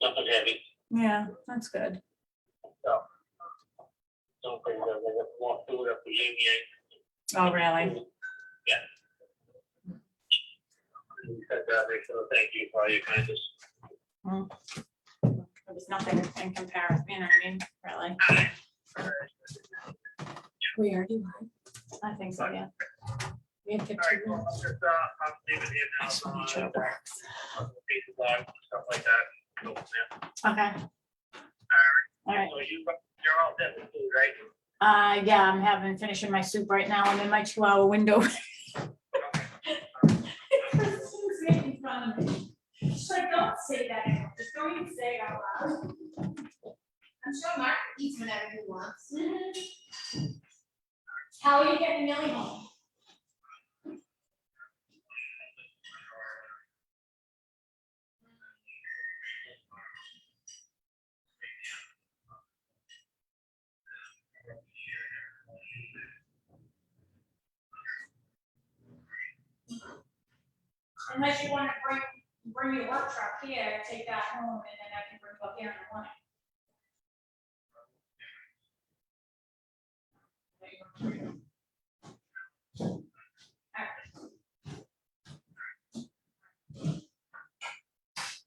Nothing heavy. Yeah, that's good. So. Don't bring the more food up the yin. Oh, really? Yeah. So thank you for all your kindness. It was nothing in comparison, you know what I mean? Really? We already live. I think so, yeah. We have All 15 right, well, minutes. I'm leaving here now. I just want to make sure it works. Pieces live, stuff like that. Go from there. Okay. All right. So you're all set with food, right? Yeah, I'm finishing my soup right now. I'm in my 2-hour window. Kristen's making fun of me. She's like, don't say that anymore. Just don't even say it out loud. I'm sure Mark eats whenever he wants. How are you getting Millie home? Unless you want to bring your work truck here, take that home, and then I can bring it up here in the morning.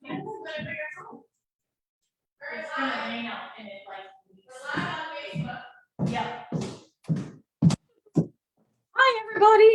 Yeah, we're gonna bring her home. It's gonna rain out and it like. Yeah. Hi, everybody.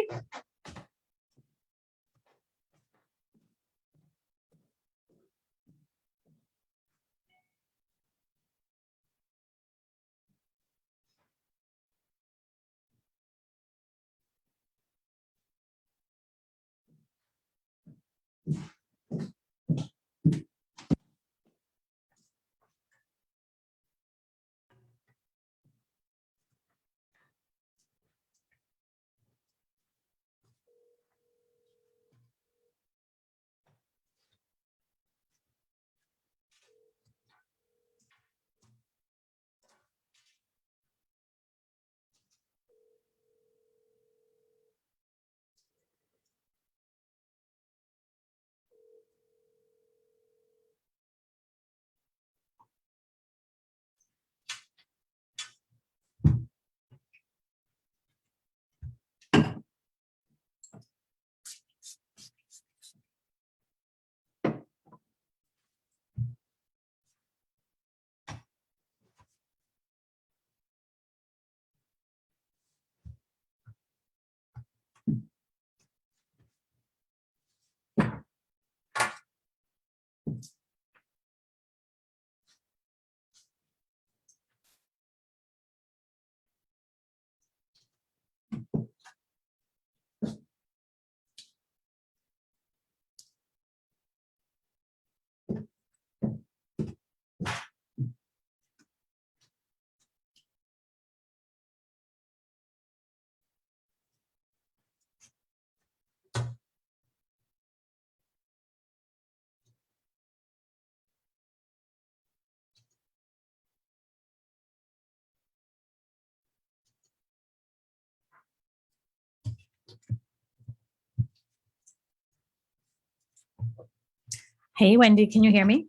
Hey, Wendy, can you hear me?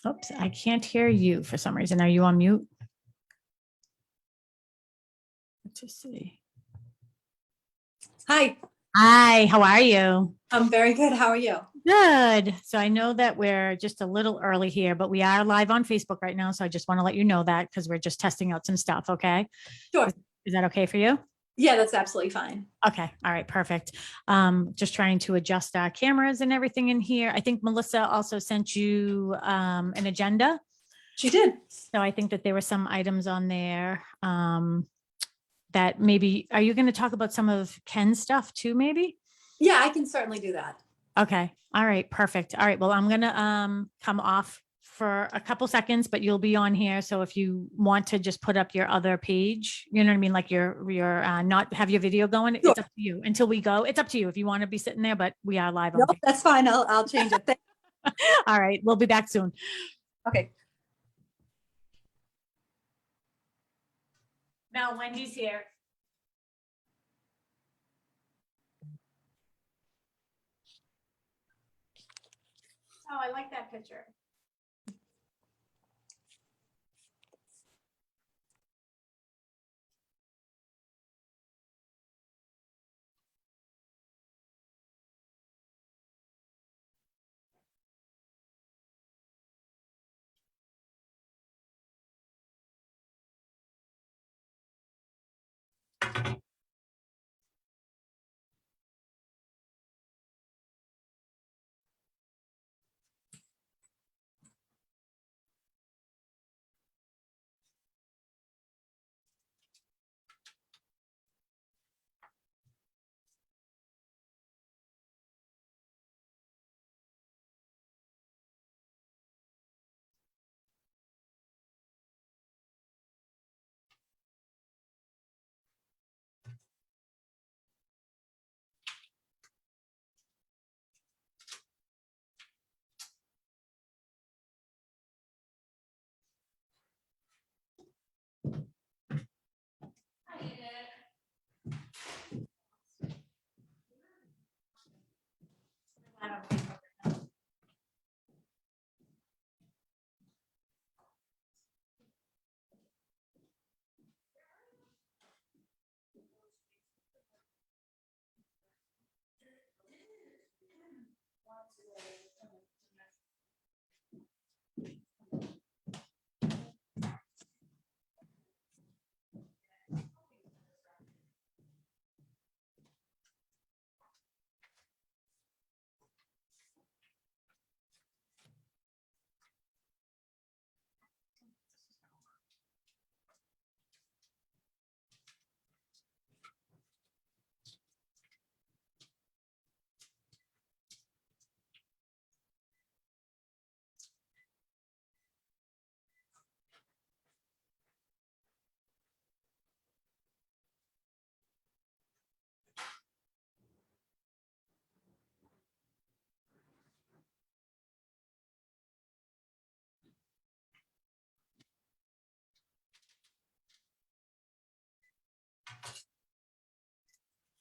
Oops, I can't hear you for some reason. Are you on mute? Let's just see. Hi, Hi, how are you? I'm very good. How are you? Good. So I know that we're just a little early here, but we are live on Facebook right now. So I just want to let you know that because we're just testing out some stuff. Okay. Sure. Is that okay for you? Yeah, that's absolutely fine. Okay. All right. Perfect. Just trying to adjust our cameras and everything in here. I think Melissa also sent you an agenda. She did. So I think that there were some items on there that maybe, are you going to talk about some of Ken's stuff too, maybe? Yeah, I can certainly do that. Okay. All right. Perfect. All right. Well, I'm going to come off for a couple seconds, but you'll be on here. So if you want to just put up your other page, you know what I mean? Like your not have your video going, Sure. It's up to you until we go. It's up to you if you want to be sitting there, but we are live. No, that's fine. I'll change it. All right. We'll be back soon. Okay. Now Wendy's here. I like that picture.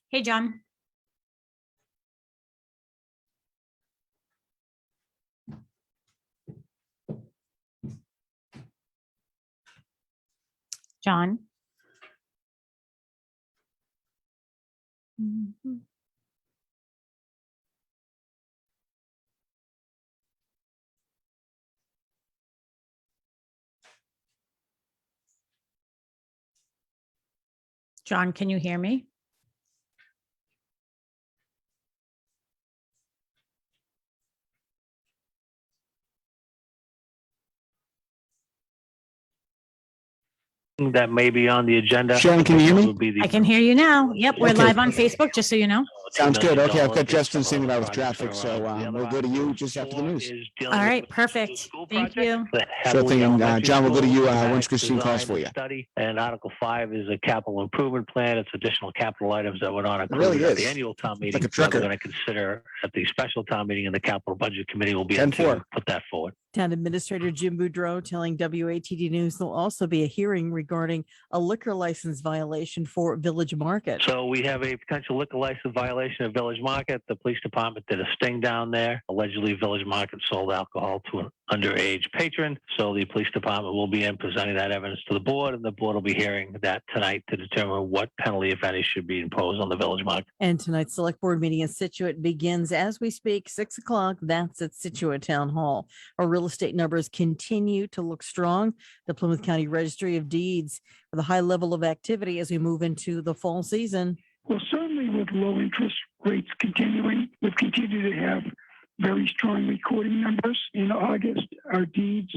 Hey, John. John. Mhm. John, can you hear me? That may be on the agenda. Sharon, can you hear me? Would be the- I can hear you now. Yep, we're Okay. live on Facebook, just so you know. Sounds good. Okay, I've got $1 million Justin gets singing some out other of traffic, projects so around. The we'll other go to you item just after the four news. is dealing All with right, the perfect. school Thank project, you. the Sure Hadley thing, and Elementary John, we'll go to School you schematic once Christine calls design for and you. Study, and Article 5 is a capital improvement plan. It's additional capital items that were not really included at the is. annual town It's meeting. like a that we're trucker. going to consider at the special town meeting, and the capital budget committee will be able to 10-4. put that forward. Town Administrator Jim Boudreau telling WATD News there'll also be a hearing regarding a liquor license violation for Village Market. So we have a potential liquor license violation at Village Market. The police department did a sting down there. Allegedly, Village Market sold alcohol to an underage patron. So the police department will be in presenting that evidence to the board, and the board will be hearing that tonight to determine what penalty, if any, should be imposed on the Village Market. And tonight's select board meeting in Situate begins as we speak, 6:00. That's at Situate Town Hall. Our real estate numbers continue to look strong. The Plymouth County Registry of Deeds with a high level of activity as we move into the fall season. Well, certainly with low interest rates continuing, we've continued to have very strong recording numbers. In August, our deeds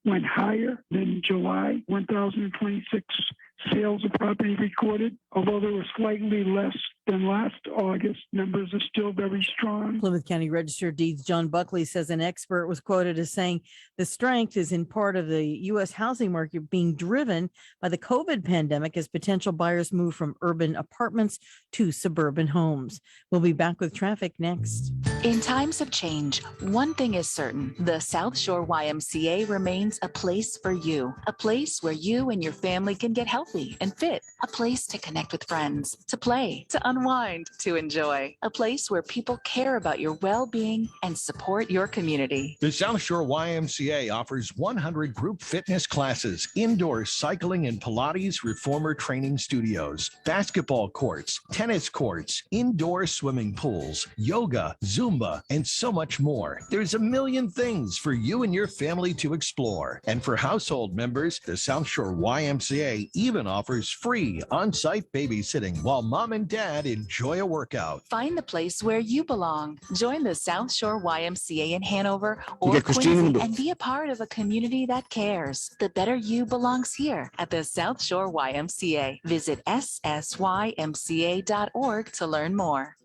went higher than July, 1,026 sales of property recorded. Although they were slightly less than last August, numbers are still very strong. Plymouth County Register of Deeds John Buckley says an expert was quoted as saying the strength is in part of the U.S. housing market being driven by the COVID pandemic as potential buyers move from urban apartments to suburban homes. We'll be back with traffic next. In times of change, one thing is certain: the South Shore YMCA remains a place for you, a place where you and your family can get healthy and fit, a place to connect with friends, to play, to unwind, unwind to enjoy. A place where people care about your well-being and support your community. The South Shore YMCA offers 100 group fitness classes, indoor cycling and Pilates reformer training studios, basketball courts, tennis courts, indoor swimming pools, yoga, Zumba, and so much more. There's a million things for you and your family to explore. And for household members, the South Shore YMCA even offers free on-site babysitting while mom and dad enjoy a workout. Find the place where you belong. Join the South Shore YMCA in Hanover or get Christine in the Quincy booth. and be a part of a community that cares. The better you belongs here at the South Shore YMCA. Visit ssymca.org to learn more.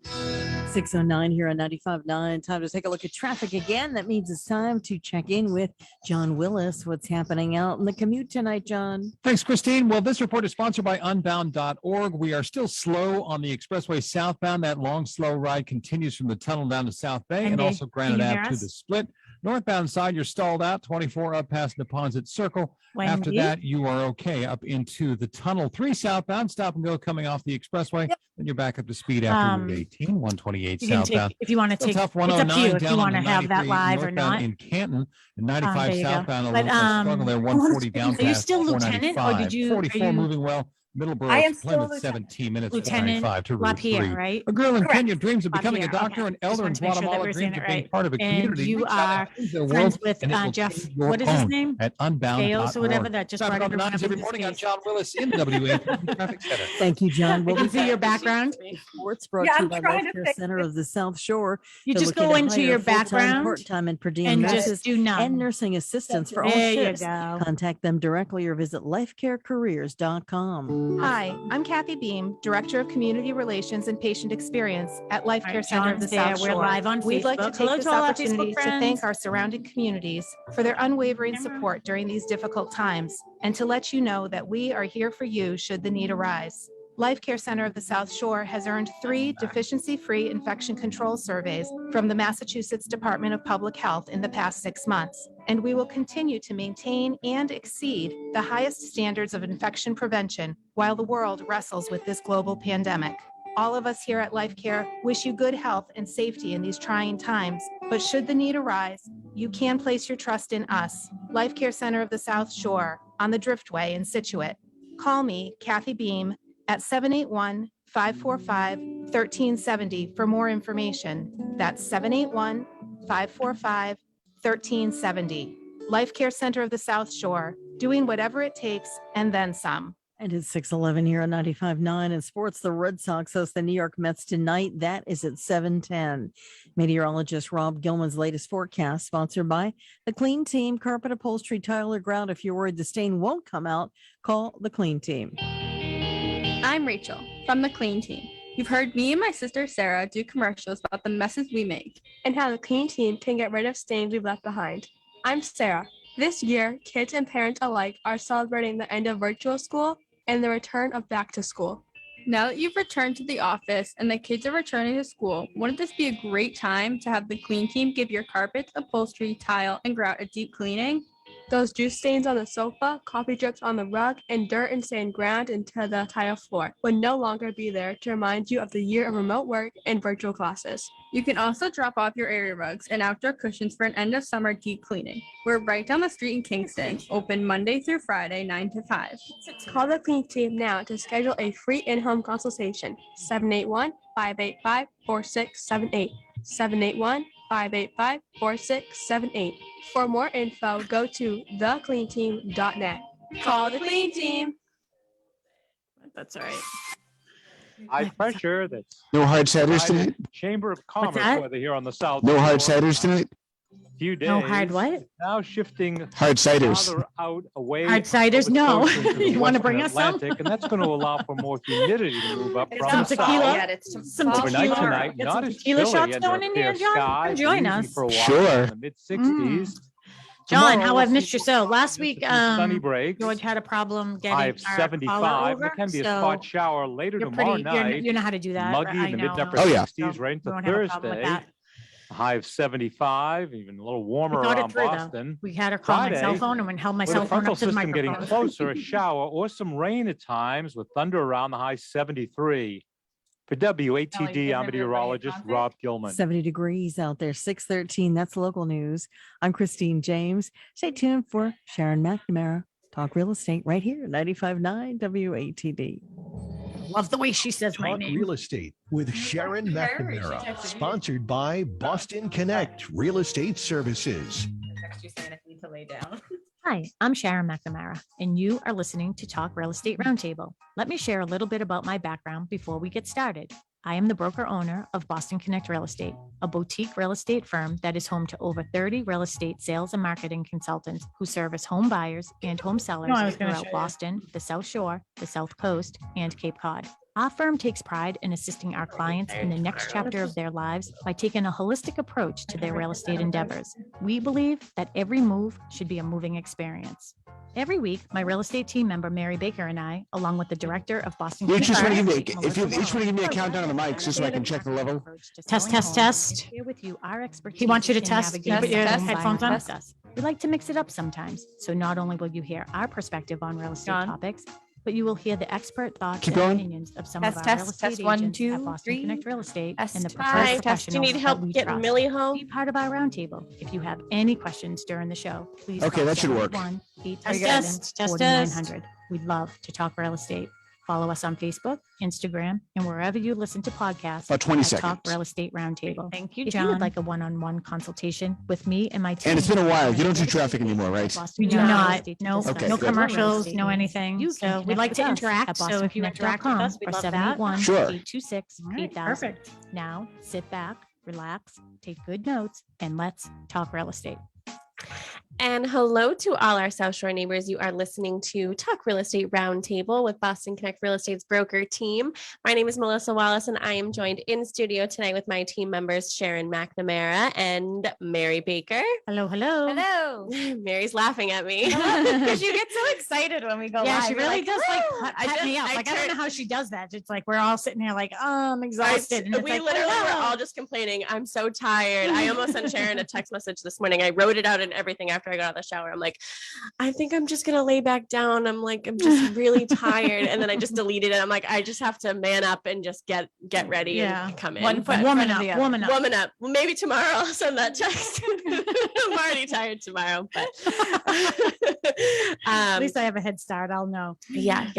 6:09 here on 95.9. Time to take a look at traffic again. That means it's time to check in with John Willis. What's happening out in the commute tonight, John? Thanks, Christine. Well, this report is sponsored by unbound.org. We are still slow on the expressway southbound. That long, slow ride continues from the tunnel down to South Bay and Andy, also Granite can you hear Ave to us? the split. Northbound side, you're stalled out, 24 up past Neponset Circle. After Wendy? that, you are okay up into the tunnel. 3 southbound, stop and go coming off the expressway. Then you're back up to speed after Route 18, 128 You can southbound. take, if you want to Still take, tough, it's up to 109 you if down you on want to the have that 93 live or northbound not. in Canton, and 95 there you go. southbound, a But, little struggle there, 140 down Are you past still lieutenant, or did you? 44 moving well. Middleborough, I am still Plymouth, lieutenant. 17 minutes, Lieutenant 45 to Route 3. LaPierre, right? A girl in Correct. Kenya dreams of becoming a LaPierre, doctor, okay. an Just elder in wanted to make sure that Guatemala we're saying dreams it of being right. part of a And community. you Reach out and are change their world, friends with and it will Jeff, change your what is his own name? at unbound.org. Bales or whatever that just Traffic brought on the everyone nines up every into morning. I'm space. John Willis in WA Traffic Center. Thank you, John. I can see your background. Sports brought Yeah, to you I'm by trying Life to Care fix Center it. of the South Shore. You They're just looking go to into hire your full-time, background part-time, and per diem and nurses just do and none. nursing assistants for all There you shifts. go. Contact them directly or visit lifecarecareers.com. Hi, I'm Kathy Beam, Director of Community Relations and Patient Experience at Life All Care right, Center of John's the there. South We're Shore. live on We'd like to Facebook. take Hello this to all our opportunity Facebook to thank friends. our surrounding communities for their unwavering Camera. support during these difficult times, and to let you know that we are here for you should the need arise. Life Care Center of the South Shore has earned 3 deficiency-free infection control surveys from the Massachusetts Department of Public Health in the past 6 months, and we will continue to maintain and exceed the highest standards of infection prevention while the world wrestles with this global pandemic. All of us here at Life Care wish you good health and safety in these trying times, but should the need arise, you can place your trust in us, Life Care Center of the South Shore, on the Driftway in Situate. Call me, Kathy Beam, at 781-545-1370 for more information. That's 781-545-1370. Life Care Center of the South Shore, doing whatever it takes and then some. And it's 6:11 here on 95.9 in sports. The Red Sox host the New York Mets tonight. That is at 7:10. Meteorologist Rob Gilman's latest forecast, sponsored by The Clean Team, Carpet Upholstery, Tile or Grout. If you're worried the stain won't come out, call The Clean Team. I'm Rachel from the Clean Team. You've heard me and my sister Sarah do commercials about the messes we make and how the Clean Team can get rid of stains we've left behind. I'm Sarah. This year, kids and parents alike are celebrating the end of virtual school and the return of back to school. Now that you've returned to the office and the kids are returning to school, wouldn't this be a great time to have the Clean Team give your carpets, upholstery, tile, and grout a deep cleaning? Those juice stains on the sofa, coffee drips on the rug, and dirt and sand ground into the tile floor would no longer be there to remind you of the year of remote work and virtual classes. You can also drop off your area rugs and outdoor cushions for an end of summer deep cleaning. We're right down the street in Kingston, open Monday through Friday, 9 to 5. Call the Clean Team now to schedule a free in-home consultation. 781-585-4678. 781-585-4678. For more info, go to thecleanteam.net. Call the Clean Team. That's all right. High pressure. That's No hard ciders tonight? Chamber of Commerce that? weather here on the south. No hard Shore. ciders tonight? Few days. No hard what? Now shifting Hard ciders. farther out away. Hard ciders? over the No. coast into the You wanna western bring us some? Atlantic, and that's going to allow for more humidity to move up from Some the tequila? south. Some Overnight tequila? tonight, Get not some as tequila chilly shots under going in here, clear John? skies, Come join breezy us. for a while Sure. in the mid-60s. John, Tomorrow how we'll I've missed see you so. Last week, sunny breaks. George had a problem getting High of our 75. caller over, There can be a so spot shower later you're tomorrow pretty, night. you know how to do that. Muggy I in the know. mid-upper Oh, yeah. 60s right We into won't have a problem with Thursday. that. A high of 75, even a little We warmer thought it around through, though. Boston. We had her call my cell Friday, phone and held my With cell a phone frontal up to the system getting microphone. closer, a shower or some rain at times with thunder around the high 73. For WATD, I'm meteorologist Rob Gilman. 70 degrees out there, 6:13. That's local news. I'm Christine James. Stay tuned for Sharon McNamara, Talk Real Estate, right here, 95.9 WATD. Love the way she says my Talk name. Real Estate with Sharon McNamara, sponsored by Boston Connect Real Estate Services. Hi, I'm Sharon McNamara, and you are listening to Talk Real Estate Roundtable. Let me share a little bit about my background before we get started. I am the broker owner of Boston Connect Real Estate, a boutique real estate firm that is home to over 30 real estate sales and marketing consultants who service home buyers and home sellers throughout Boston, the South Shore, the South Coast, and Cape Cod. Our firm takes pride in assisting our clients in the next chapter of their lives by taking a holistic approach to their real estate endeavors. We believe that every move should be a moving experience. Every week, my real estate team member, Mary Baker, and I, along with the director of Boston. You just want to Connect, give me, if you each want to give me a countdown on the mics just so I can check the level. Test. Share with you our expertise. He wants you to test. You put your headphones on. We like to mix it up sometimes. So not only will you hear our perspective on real estate topics, but you will hear the expert thoughts and opinions of some of our real estate agents at Boston Connect Real Estate and the preferred professionals Do you need help that we getting trust. Millie home? Be part of our roundtable. If you have any questions during the show, please Okay, call that should work. 781-837-4900. We'd love to talk real estate. Follow us on Facebook, Instagram, and wherever you listen to podcasts. About 20 at Talk seconds. Real Estate Roundtable. Thank you, If you John. would like a one-on-one consultation with me and my team. And it's been a while. You don't do traffic anymore, right? We do No. not. No, Okay, no good. commercials, no anything. You So can we'd like to connect with us interact. at So if you interact with us, we'd love that. 781 Sure. 826 8000. Perfect. Now sit back, relax, take good notes, and let's talk real estate. And hello to all our South Shore neighbors. You are listening to Talk Real Estate Roundtable with Boston Connect Real Estate's broker team. My name is Melissa Wallace, and I am joined in studio tonight with my team members, Sharon McNamara and Mary Baker. Hello, hello. Hello. Mary's laughing at me. Because you get so excited when we go Yeah, live. she You're really like, does "Woo!" like I pet me just- up. I Like I don't know turned- how she does that. It's like we're all sitting here like, oh, I'm exhausted. And it's We like, literally were "Oh." all just complaining. I'm so tired. I almost sent Sharon a text message this morning. I wrote it out and everything after I got out of the shower. I'm like, I think I'm just gonna lay back down. I'm just really tired. And then I just deleted it. I'm like, I just have to man up and just get ready Yeah. and come in. One foot in Woman front of up, the other. woman up. Woman up. Well, maybe tomorrow I'll send that text. I'm already tired tomorrow, but At least I have a head start. I'll know. yeah.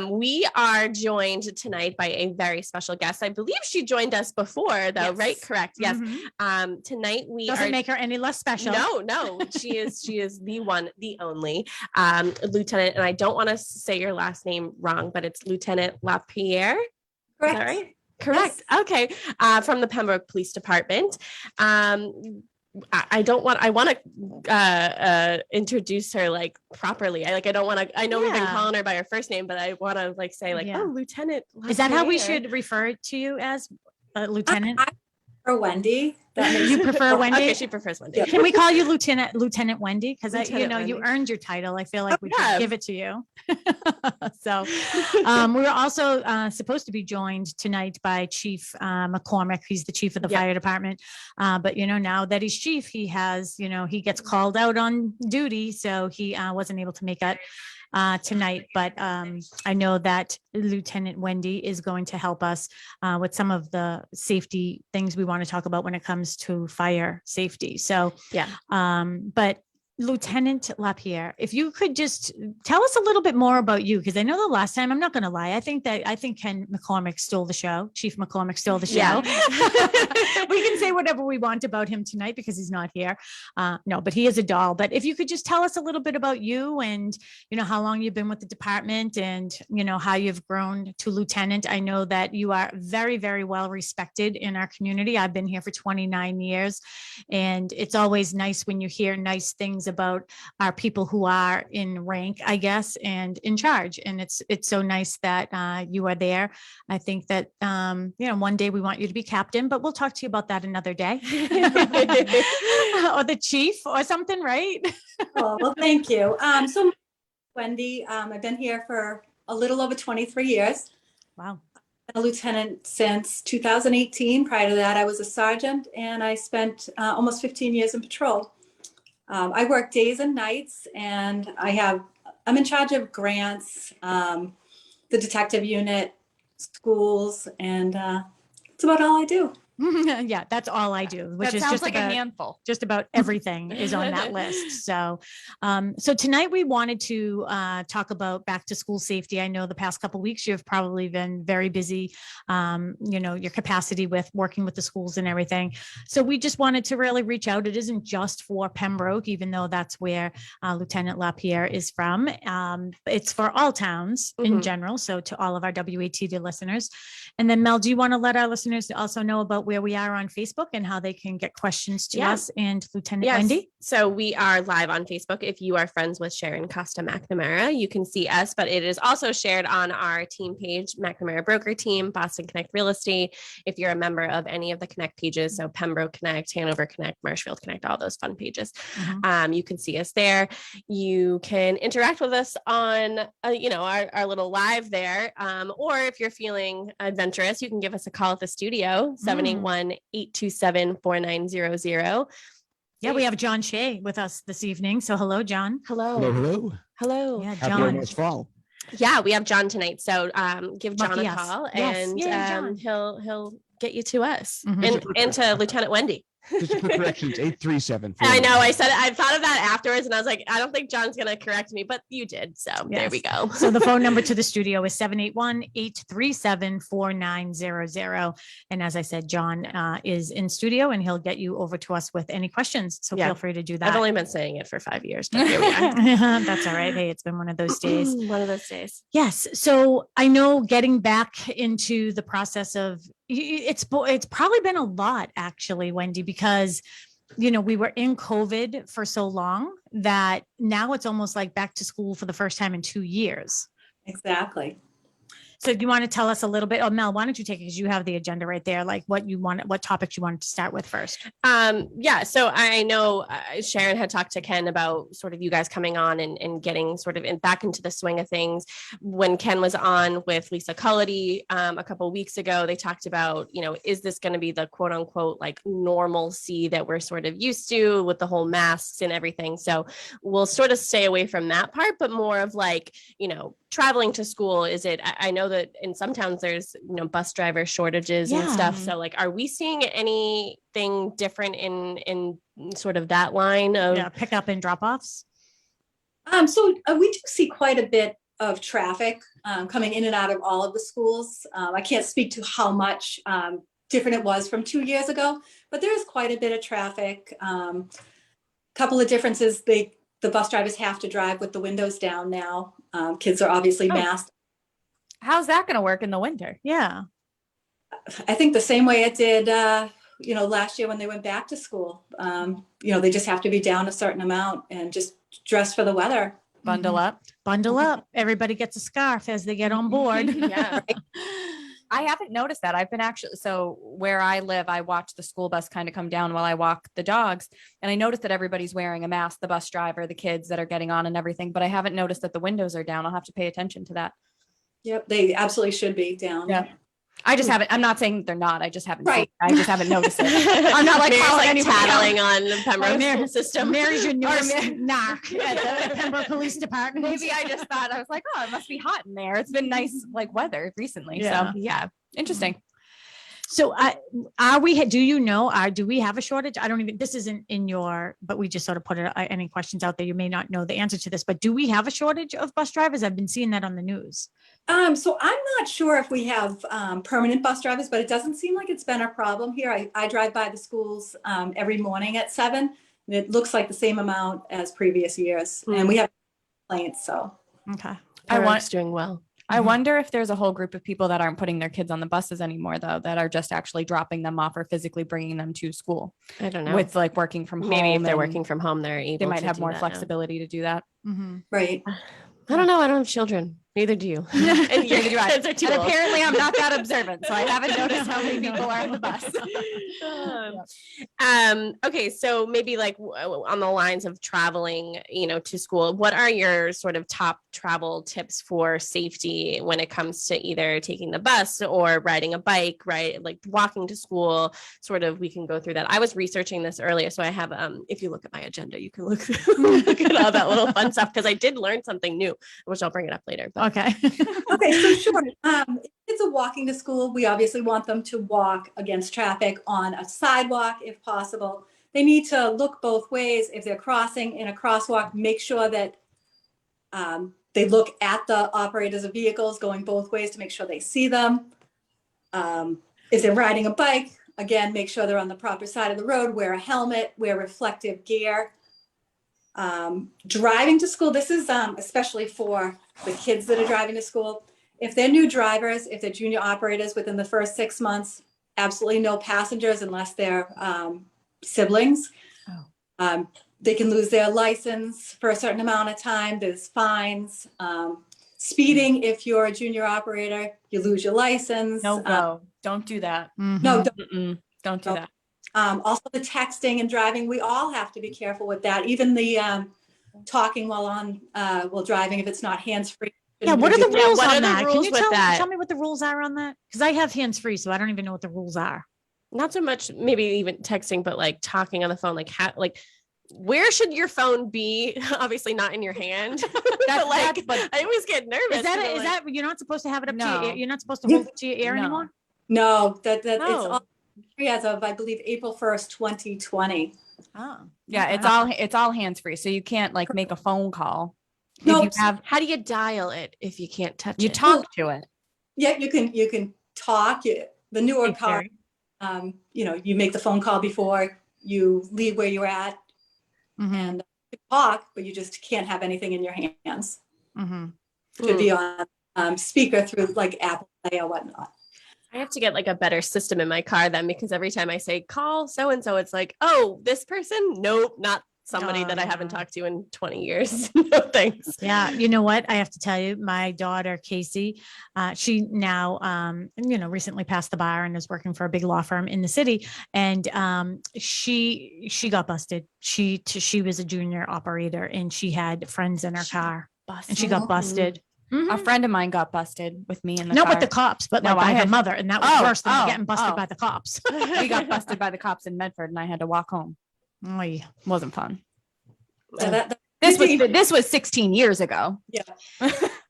We are joined tonight by a very special guest. I believe she joined us before, though, Yes. right? Correct. Yes. Mhm. Tonight we Doesn't are. make her any less special. No, she is the one, the only lieutenant, and I don't want to say your last name wrong, but it's Lieutenant LaPierre. Is that Correct. right? Correct. Okay. From the Pembroke Police Department. I want to introduce her like properly. I don't want to. I know we've been Yeah. calling her by her first name, but I want to like say Yeah. oh, Lieutenant. Is that how we LaPierre. should refer to you as Lieutenant? Or Wendy. That makes You prefer Wendy? Okay, she prefers Wendy. Can we call you Lieutenant Wendy? Because Lieutenant you Wendy. earned your title. I feel like we yeah. should give it to you. So we were also supposed to be joined tonight by Chief McCormick. He's the chief of the Yeah. fire department. But now that he's chief, he has, he gets called out on duty. So he wasn't able to make it tonight, but I know that Lieutenant Wendy is going to help us with some of the safety things we want to talk about when it comes to fire safety. So, Yeah. But Lieutenant LaPierre, if you could just tell us a little bit more about you, because I know the last time, I'm not going to lie, I think Ken McCormick stole the show. Chief McCormick stole the show. Yeah. We can say whatever we want about him tonight because he's not here. No, but he is a doll. But if you could just tell us a little bit about you and, how long you've been with the department and, how you've grown to lieutenant. I know that you are very, very well respected in our community. I've been here for 29 years, and it's always nice when you hear nice things about our people who are in rank, I guess, and in charge. And it's so nice that you are there. I think that, one day we want you to be captain, but we'll talk to you about that another day. Or the chief or something, right? Oh, well, thank you. So Wendy, I've been here for a little over 23 years. Wow. A lieutenant since 2018. Prior to that, I was a sergeant, and I spent almost 15 years in patrol. I work days and nights, and I'm in charge of grants, the detective unit, schools, and that's about all I do. Yeah, that's all I do, which That is sounds just like about a handful. just about everything is on that list. So, so tonight we wanted to talk about back to school safety. I know the past couple of weeks you've probably been very busy, your capacity with working with the schools and everything. So we just wanted to really reach out. It isn't just for Pembroke, even though that's where Lieutenant LaPierre is from. It's for all towns in general. So to all of our WATD listeners. And then Mel, do you want to let our listeners also know about where we are on Facebook and how they can get questions to us and Lieutenant Wendy? So we are live on Facebook. If you are friends with Sharon Costa McNamara, you can see us, but it is also shared on our team page, McNamara Broker Team, Boston Connect Real Estate. If you're a member of any of the Connect pages, so Pembroke Connect, Hanover Connect, Marshfield Connect, all those fun pages, you can see us there. You can interact with us on, our little live there. Or if you're feeling adventurous, you can give us a call at the studio, 781-827-4900. Yeah, we have John Shea with us this evening. So hello, John. Hello. Yeah, Happy John. almost fall. Yeah, we have John tonight. So give John Lucky a us. call Yes. and Yay, John. he'll get you to us Mhm. and to Lieutenant Wendy. Just a quick correction. It's 837. I know. I said it. I thought of that afterwards, and I was like, I don't think John's going to correct me, but you did. So there we go. So the phone number to the studio is 781-837-4900. And as I said, John is in studio, and he'll get you over to us with any questions. So feel free to do that. I've only been saying it for 5 years, but here we are. That's all right. Hey, it's been one of those days. One of those days. Yes. So I know getting back into the process of it's probably been a lot, actually, Wendy, because we were in COVID for so long that now it's almost like back to school for the first time in 2 years. Exactly. So do you want to tell us a little bit? Oh, Mel, why don't you take it? Because you have the agenda right there, like what topics you wanted to start with first. So I know Sharon had talked to Ken about sort of you guys coming on and getting sort of back into the swing of things. When Ken was on with Lisa Cullity a couple of weeks ago, they talked about, is this going to be the quote unquote like normalcy that we're sort of used to with the whole masks and everything. So we'll sort of stay away from that part, but more of like, traveling to school. I know that in some towns there's, bus driver shortages and stuff. So like, are we seeing anything different in sort of that line of pick up and drop offs? So we do see quite a bit of traffic coming in and out of all of the schools. I can't speak to how much different it was from 2 years ago, but there is quite a bit of traffic. Couple of differences. The bus drivers have to drive with the windows down now. Kids are obviously masked. How's that going to work in the winter? Yeah. I think the same way it did, last year when they went back to school. They just have to be down a certain amount and just dress for the weather. Bundle up. Bundle up. Everybody gets a scarf as they get on board. Yeah. I haven't noticed that. I've been so where I live, I watch the school bus kind of come down while I walk the dogs. And I noticed that everybody's wearing a mask, the bus driver, the kids that are getting on and everything, but I haven't noticed that the windows are down. I'll have to pay attention to that. Yep. They absolutely should be down. Yeah. I just haven't, I'm not saying they're not. I just haven't, right. I just haven't noticed it. I'm not like, tattling on the Pembroke school system. Mary's your newest knock at the Pembroke Police Department. Maybe I just thought, I was like, oh, it must be hot in there. It's been nice, like weather recently. Yeah. So yeah, interesting. So do we have a shortage? I don't even, this isn't in but we just sort of put any questions out there. You may not know the answer to this, but do we have a shortage of bus drivers? I've been seeing that on the news. So I'm not sure if we have permanent bus drivers, but it doesn't seem like it's been a problem here. I drive by the schools every morning at 7, and it looks like the same amount as previous years. And we have complaints, so. Okay. Everyone's doing well. I wonder if there's a whole group of people that aren't putting their kids on the buses anymore, though, that are just actually dropping them off or physically bringing them to school. I don't know. With like working from home. Maybe if they're working from home, they might have more flexibility to do that. Mm-hmm. Right. I don't know. I don't have children. Neither do you. And your kids are too and old. apparently I'm not that observant, so I haven't noticed how many people are on the bus. Okay, so maybe like on the lines of traveling, to school, what are your sort of top travel tips for safety when it comes to either taking the bus or riding a bike, right? Like walking to school, sort of, we can go through that. I was researching this earlier, so I have, if you look at my agenda, you can look at all that little fun stuff, because I did learn something new, which I'll bring it up later. But Okay. Okay, so sure. If kids are walking to school, we obviously want them to walk against traffic on a sidewalk if possible. They need to look both ways. If they're crossing in a crosswalk, make sure that they look at the operators of vehicles going both ways to make sure they see them. If they're riding a bike, again, make sure they're on the proper side of the road, wear a helmet, wear reflective gear. Driving to school, this is especially for the kids that are driving to school. If they're new drivers, if they're junior operators within the first 6 months, absolutely no passengers unless they're siblings. They can lose their license for a certain amount of time. There's fines. Speeding, if you're a junior operator, you lose your license. No go. Don't do that. No, Don't do that. also the texting and driving, we all have to be careful with that. Even the talking while driving, if it's not hands-free. Yeah, what are the rules what are on the that? Can rules you with that? tell me what the rules are on that? Because I have hands free, so I don't even know what the rules are. Not so much maybe even texting, but like talking on the phone, like where should your phone be? Obviously not in your hand. but I always get nervous. Is that you're not supposed to have it up to your No. ear? You're not supposed to hold it to your ear No. anymore? No, it's No. all free as of, I believe, April 1st, 2020. Oh, Yeah, it's all hands free. So you can't like make a phone call. No, If you have how do you dial it if you can't touch you it? talk to it. Yeah, you can talk. The newer car, you make the phone call before you leave where you're at and talk, but you just can't have anything in your hands. Should be on speaker through like Apple Play or whatnot. I have to get like a better system in my car then, because every time I say call so and so, it's like, oh, this person? Nope, not somebody that I haven't talked to in 20 years. No thanks. Yeah, you know what? I have to tell you, my daughter Casey, she now, recently passed the bar and is working for a big law firm in the city, and she got busted. She was a junior operator, and she had friends in her car, and she got busted. A friend of mine got busted with me in the Not car. with the cops, but No, like by I her had- mother, and that was worse than getting busted by the cops. We got busted by the cops in Medford, and I had to walk home. Oy. Wasn't fun. This was 16 years ago. Yeah.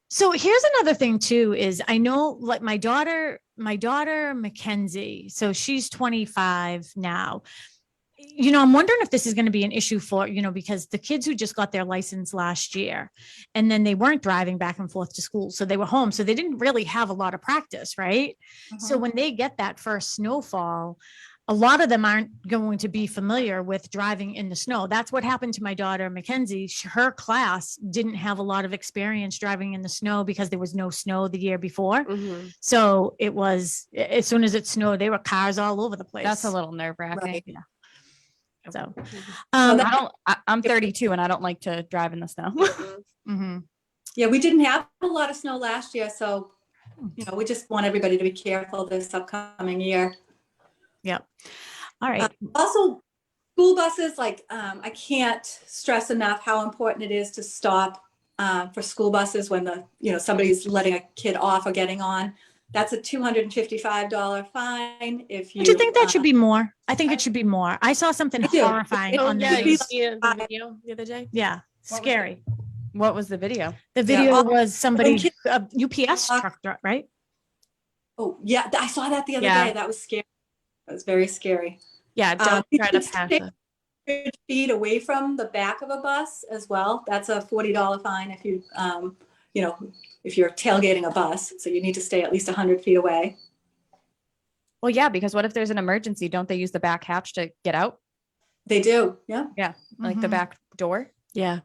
So here's another thing too, is I know like my daughter Mackenzie, so she's 25 now. I'm wondering if this is going to be an issue for, because the kids who just got their license last year and then they weren't driving back and forth to school. So they were home. So they didn't really have a lot of practice. Right. So when they get that first snowfall, a lot of them aren't going to be familiar with driving in the snow. That's what happened to my daughter, Mackenzie. Her class didn't have a lot of experience driving in the snow because there was no snow the year before. So it was, as soon as it snowed, there were cars all over the place. That's a little nerve wracking. Right. Yeah. So, I'm 32 and I don't like to drive in the snow. Yeah, we didn't have a lot of snow last year, so we just want everybody to be careful this upcoming year. Yep. All right. Also, school buses, I can't stress enough how important it is to stop for school buses when somebody's letting a kid off or getting on. That's a $255 fine. If you, Do you think that should be more? I think it should be more. I saw something horrifying on the news. The video the other day. Yeah, scary. What was the video? The video was somebody, a UPS truck, right? Oh, yeah, I saw that the other day. That was scary. That was very scary. Yeah, don't try to pass it. 100 feet away from the back of a bus as well. That's a $40 fine if you, if you're tailgating a bus. So you need to stay at least 100 feet away. Well, yeah, because what if there's an emergency? Don't they use the back hatch to get out? They do. Yeah. Yeah. Like the back door. Yeah.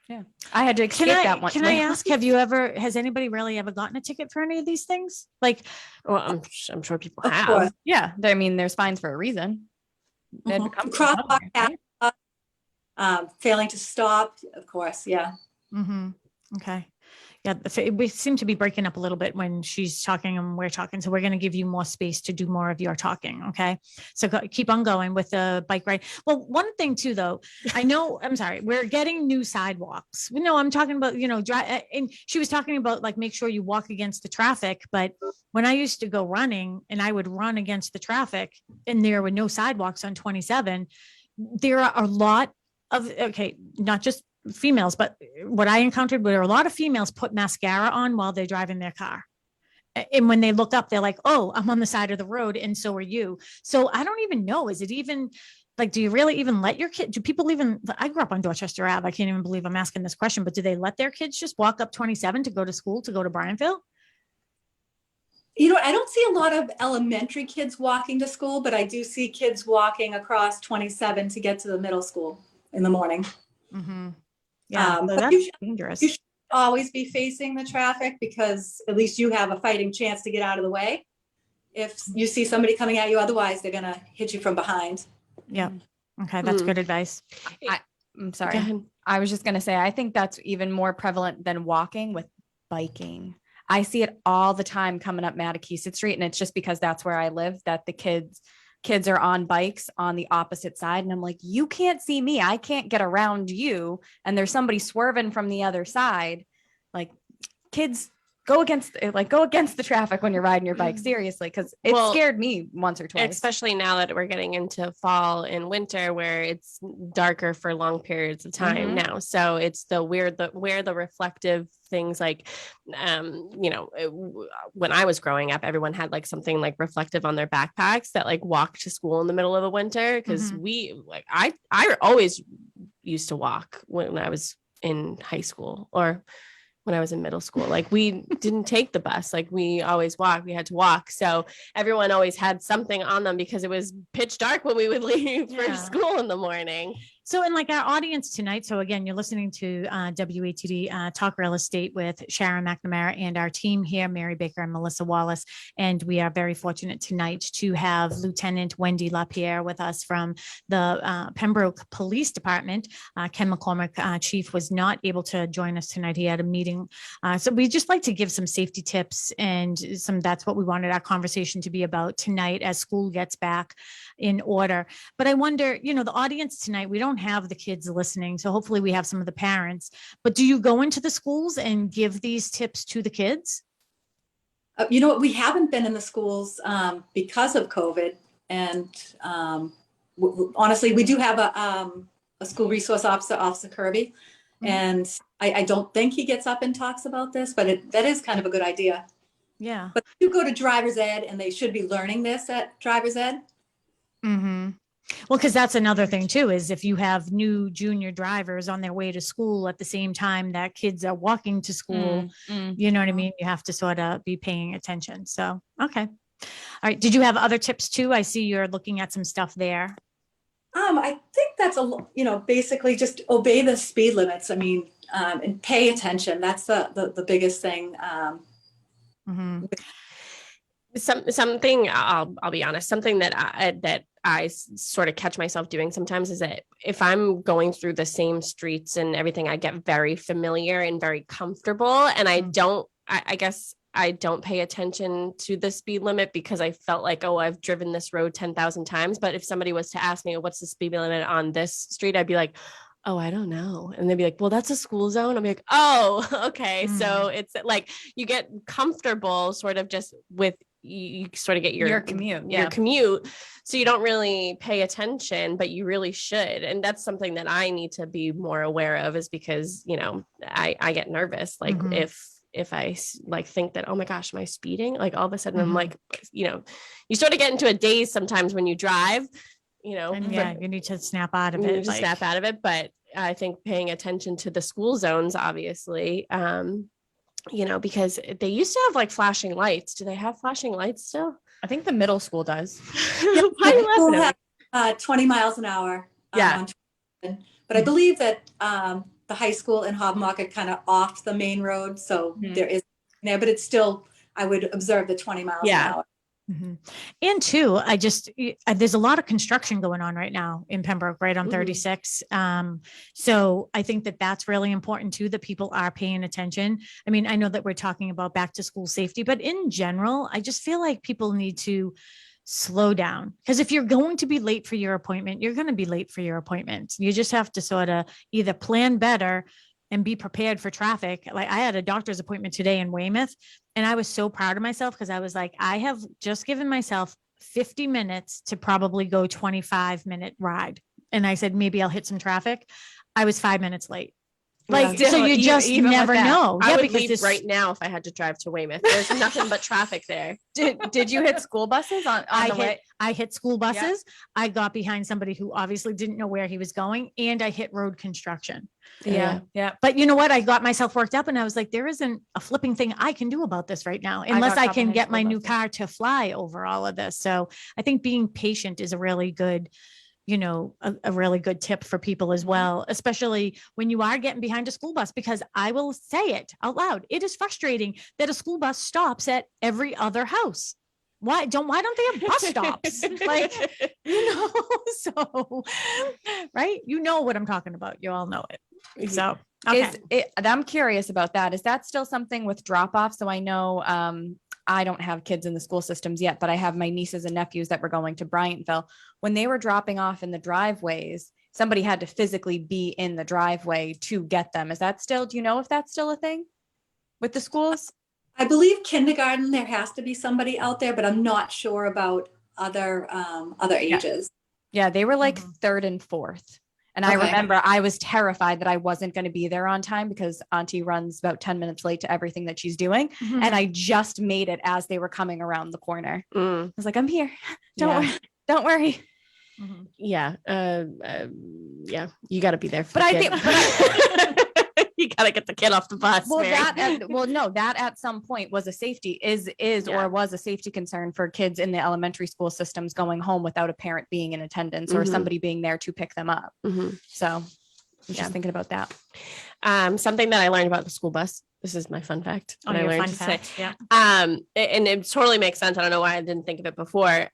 Yeah. I had to escape that one. Can I ask, has anybody really ever gotten a ticket for any of these things? Like, well, I'm sure people Of have. course. Yeah. I mean, there's fines for a reason. They had to come from Crosswalk, somewhere, failing to stop, of course. Yeah. Okay. Yeah, we seem to be breaking up a little bit when she's talking and we're talking. So we're going to give you more space to do more of your talking. Okay. So keep on going with the bike ride. Well, one thing too, though, I'm sorry, we're getting new sidewalks. No, I'm talking about, and she was talking about like, make sure you walk against the traffic. But when I used to go running and I would run against the traffic and there were no sidewalks on 27, there are a lot of, not just females, but what I encountered were a lot of females put mascara on while they're driving their car. And when they look up, they're like, oh, I'm on the side of the road. And so are you. So I don't even know. Is it even like, do you really even let your kid, do people even, I grew up on Dorchester Ave. I can't even believe I'm asking this question, but do they let their kids just walk up 27 to go to school, to go to Bryanville? You know, I don't see a lot of elementary kids walking to school, but I do see kids walking across 27 to get to the middle school in the morning. Mm-hmm. Yeah, so But that's dangerous. you should always be facing the traffic because at least you have a fighting chance to get out of the way. If you see somebody coming at you, otherwise they're going to hit you from behind. Yeah. Okay, that's good advice. I'm sorry. I was just going to say, I think that's even more prevalent than walking with biking. I see it all the time coming up Mattakesett Street. And it's just because that's where I live, that the kids are on bikes on the opposite side. And I'm like, you can't see me. I can't get around you. And there's somebody swerving from the other side. Like, kids, go against the traffic when you're riding your bike, seriously, because it scared me once or twice. Especially now that we're getting into fall and winter where it's darker for long periods of time now. So it's where the reflective things like, when I was growing up, everyone had like something like reflective on their backpacks that like walked to school in the middle of the winter. Cause I always used to walk when I was in high school or when I was in middle school. Like, we didn't take the bus. Like, we always walked. We had to walk. So everyone always had something on them because it was pitch dark when we would leave for school in the morning. So, in like our audience tonight, so again, you're listening to WATD Talk Real Estate with Sharon McNamara and our team here, Mary Baker and Melissa Wallace. And we are very fortunate tonight to have Lieutenant Wendy LaPierre with us from the Pembroke Police Department. Ken McCormick, Chief, was not able to join us tonight. He had a meeting. So we just like to give some safety tips, and that's what we wanted our conversation to be about tonight as school gets back in order. But I wonder, the audience tonight, we don't have the kids listening, so hopefully we have some of the parents, but do you go into the schools and give these tips to the kids? We haven't been in the schools because of COVID, and honestly, we do have a school resource officer, Officer Kirby, and I don't think he gets up and talks about this, but that is kind of a good idea. Yeah. But you go to driver's ed, and they should be learning this at driver's ed. Mm-hmm. Well, because that's another thing too, is if you have new junior drivers on their way to school at the same time that kids are walking to school, you know what I mean? You have to sort of be paying attention. So, okay. All right. Did you have other tips too? I see you're looking at some stuff there. I think that's basically just obey the speed limits. I mean, and pay attention. That's the biggest thing. Something I'll be honest, something that I sort of catch myself doing sometimes is that if I'm going through the same streets and everything, I get very familiar and very comfortable, and I guess I don't pay attention to the speed limit because I felt like, oh, I've driven this road 10,000 times. But if somebody was to ask me, what's the speed limit on this street? I'd be like, oh, I don't know. And they'd be like, well, that's a school zone. I'm like, oh, okay. So it's like you get comfortable sort of just with, you sort of get your commute. So you don't really pay attention, but you really should. And that's something that I need to be more aware of, is because, I get nervous. Like if I like think that, oh my gosh, am I speeding? Like all of a sudden I'm like, you sort of get into a daze sometimes when you drive, And you need to snap out of it. Snap out of it. But I think paying attention to the school zones, obviously, because they used to have like flashing lights. Do they have flashing lights still? I think the middle school does. Why are you laughing at me? 20 miles an hour. But I believe that the high school in Hobmarket kind of off the main road. So there is there, but it's still, I would observe the 20 miles an hour. Mm-hmm. And two, there's a lot of construction going on right now in Pembroke, right on 36. So I think that's really important too, that people are paying attention. I mean, I know that we're talking about back to school safety, but in general, I just feel like people need to slow down, because if you're going to be late for your appointment, you're going to be late for your appointment. You just have to sort of either plan better and be prepared for traffic. Like I had a doctor's appointment today in Weymouth, and I was so proud of myself because I was like, I have just given myself 50 minutes to probably go 25-minute ride. And I said, maybe I'll hit some traffic. I was 5 minutes late. Like, Yeah. so you Still, just even with never that, know. I Yeah, would because leave this, right now if I had to drive to Weymouth. There's nothing but traffic there. Did you hit school buses on I the way? hit, I hit school buses. I got behind somebody who obviously didn't know where he was going, and I hit road construction. Yeah. Yeah. But you know what? I got myself worked up and I was like, there isn't a flipping thing I can do about this right now, unless got I caught can behind get school my new buses. car to fly over all of this. So I think being patient is a really good, you know, a really good tip for people as well, especially when you are getting behind a school bus, because I will say it out loud. It is frustrating that a school bus stops at every other house. Why don't they have bus stops? Like, you know, so, right. You know what I'm talking about. You all know it. So, okay. I'm curious about that. Is that still something with drop off? So I know, I don't have kids in the school systems yet, but I have my nieces and nephews that were going to Bryantville. When they were dropping off in the driveways, somebody had to physically be in the driveway to get them. Is that still, do you know if that's still a thing with the schools? I believe kindergarten, there has to be somebody out there, but I'm not sure about other ages. Yeah, they were like third and fourth. And I Okay. remember I was terrified that I wasn't going to be there on time because Auntie runs about 10 minutes late to everything that she's doing. Mhm. And I just made it as they were coming around the corner. I was like, I'm here. Yeah. Don't worry. Yeah. Yeah. You got to be there for But the I kid. think, you got to get the kid off the bus. well, Mary. that at some point was a safety or was a safety concern for kids in the elementary school systems going home without a parent being in attendance or Mhm. somebody being there to pick them up. Mhm. So I was Yeah. just thinking about that. Something that I learned about the school bus. This is my fun fact. Oh, that I your learned fun today. fact. Yeah. And it totally makes sense. I don't know why I didn't think of it before.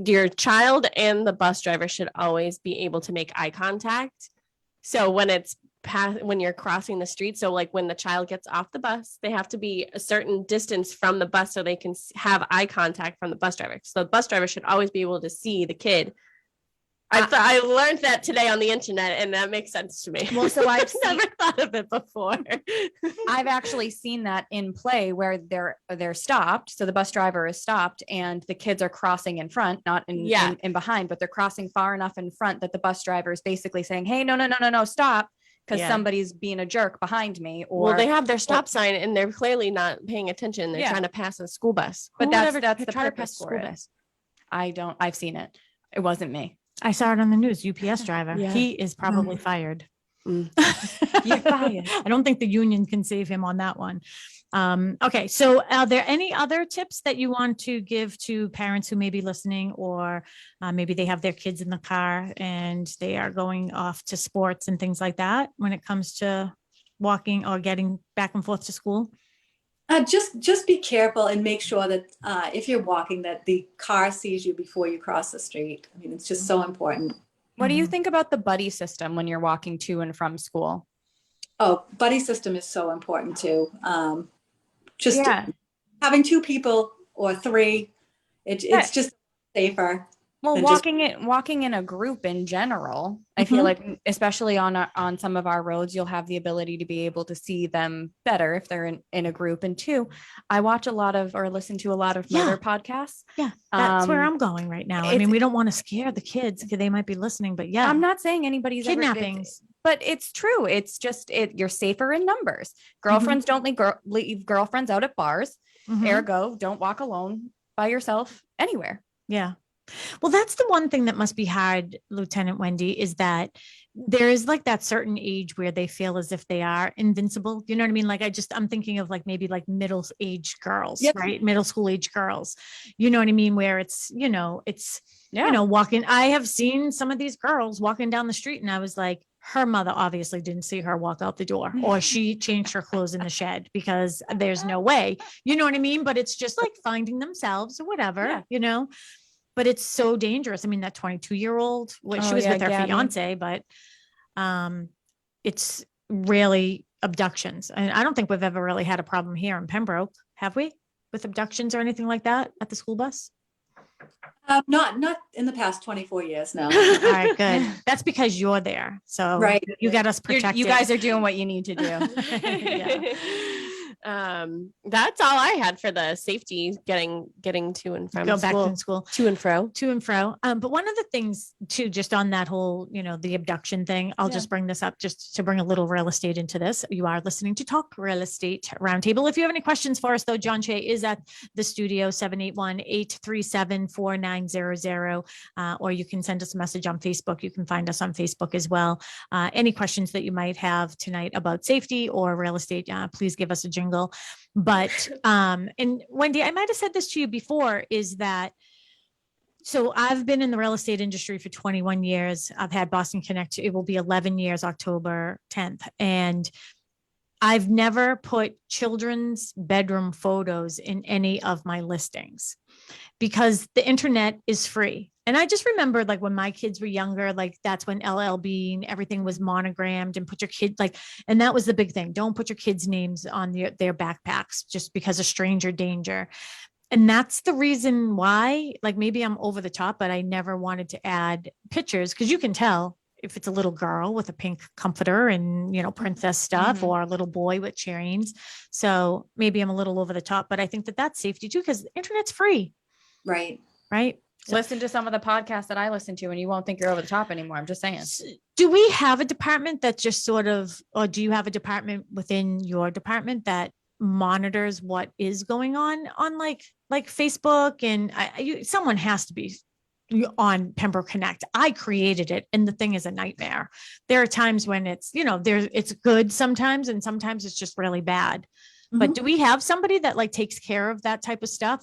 Your child and the bus driver should always be able to make eye contact. So when you're crossing the street, so like when the child gets off the bus, they have to be a certain distance from the bus so they can have eye contact from the bus driver. So the bus driver should always be able to see the kid. I learned that today on the internet, and that makes sense to me. Well, so I've never thought of it before. I've actually seen that in play where they're stopped. So the bus driver is stopped and the kids are crossing in front, not in behind, but they're crossing far enough in front that the bus driver is basically saying, hey, no, stop. Because somebody's being a jerk behind me. Or Well, they have their stop sign and they're clearly not paying attention. They're trying to pass a school bus. But Who would that's ever the try to purpose pass a for school it. bus? I've seen it. It wasn't me. I saw it on the news. UPS driver. Yeah. He is probably fired. Mm. You're fired. I don't think the union can save him on that one. Okay. So are there any other tips that you want to give to parents who may be listening, or maybe they have their kids in the car and they are going off to sports and things like that when it comes to walking or getting back and forth to school? Just be careful and make sure that if you're walking, that the car sees you before you cross the street. I mean, it's just so important. What do you think about the buddy system when you're walking to and from school? Oh, buddy system is so important too. Just Yeah. having two people or three, it's just safer. Well, than just- walking in a group in general, I feel like, especially on some of our roads, you'll have the ability to be able to see them better if they're in a group. And two, I watch a lot of or listen to a lot of murder podcasts. Yeah, that's where I'm going right now. I mean, we don't want to scare the kids because they might be listening, but yeah, I'm not saying anybody's kidnappings. But it's true. It's just you're safer in numbers. Girlfriends don't leave girlfriends out at bars. Ergo, don't walk alone by yourself anywhere. Yeah. Well, that's the one thing that must be hard, Lieutenant Wendy, is that there is like that certain age where they feel as if they are invincible. You know what I mean? Like I'm thinking of like maybe like middle age girls, right? Middle school age girls. You know what I mean? Where it's walking. I have seen some of these girls walking down the street and I was like, her mother obviously didn't see her walk out the door, or she changed her clothes in the shed, because there's no way, you know what I mean? But it's just like finding themselves or whatever, you know? But it's so dangerous. I mean, that 22-year-old, she was with her fiance, but it's really abductions. And I don't think we've ever really had a problem here in Pembroke, have we? With abductions or anything like that at the school bus? Not in the past 24 years, no. All right, good. That's because you're there. So right. You got us protected. You guys are doing what you need to do. That's all I had for the safety getting to and from Go back school. to school. To and fro. To and fro. But one of the things too, just on that whole, the abduction thing, I'll just bring this up just to bring a little real estate into this. You are listening to Talk Real Estate Roundtable. If you have any questions for us though, John Shea is at the studio, 781-837-4900. Or you can send us a message on Facebook. You can find us on Facebook as well. Any questions that you might have tonight about safety or real estate, please give us a jingle. But, and Wendy, I might've said this to you before, is that, so I've been in the real estate industry for 21 years. I've had Boston Connect. It will be 11 years, October 10th. And I've never put children's bedroom photos in any of my listings because the internet is free. And I just remember like when my kids were younger, like that's when LLB and everything was monogrammed and put your kid and that was the big thing. Don't put your kids' names on their backpacks just because of stranger danger. And that's the reason why, like maybe I'm over the top, but I never wanted to add pictures because you can tell if it's a little girl with a pink comforter and, princess stuff or a little boy with chains. So maybe I'm a little over the top, but I think that that's safety too, because the internet's free. Right. Right. So, listen to some of the podcasts that I listen to and you won't think you're over the top anymore. I'm just saying. Do we have a department that just sort of, or do you have a department within your department that monitors what is going on like Facebook? And someone has to be on Pembroke Connect. I created it and the thing is a nightmare. There are times when it's, it's good sometimes and sometimes it's just really bad. Mm-hmm. But do we have somebody that takes care of that type of stuff?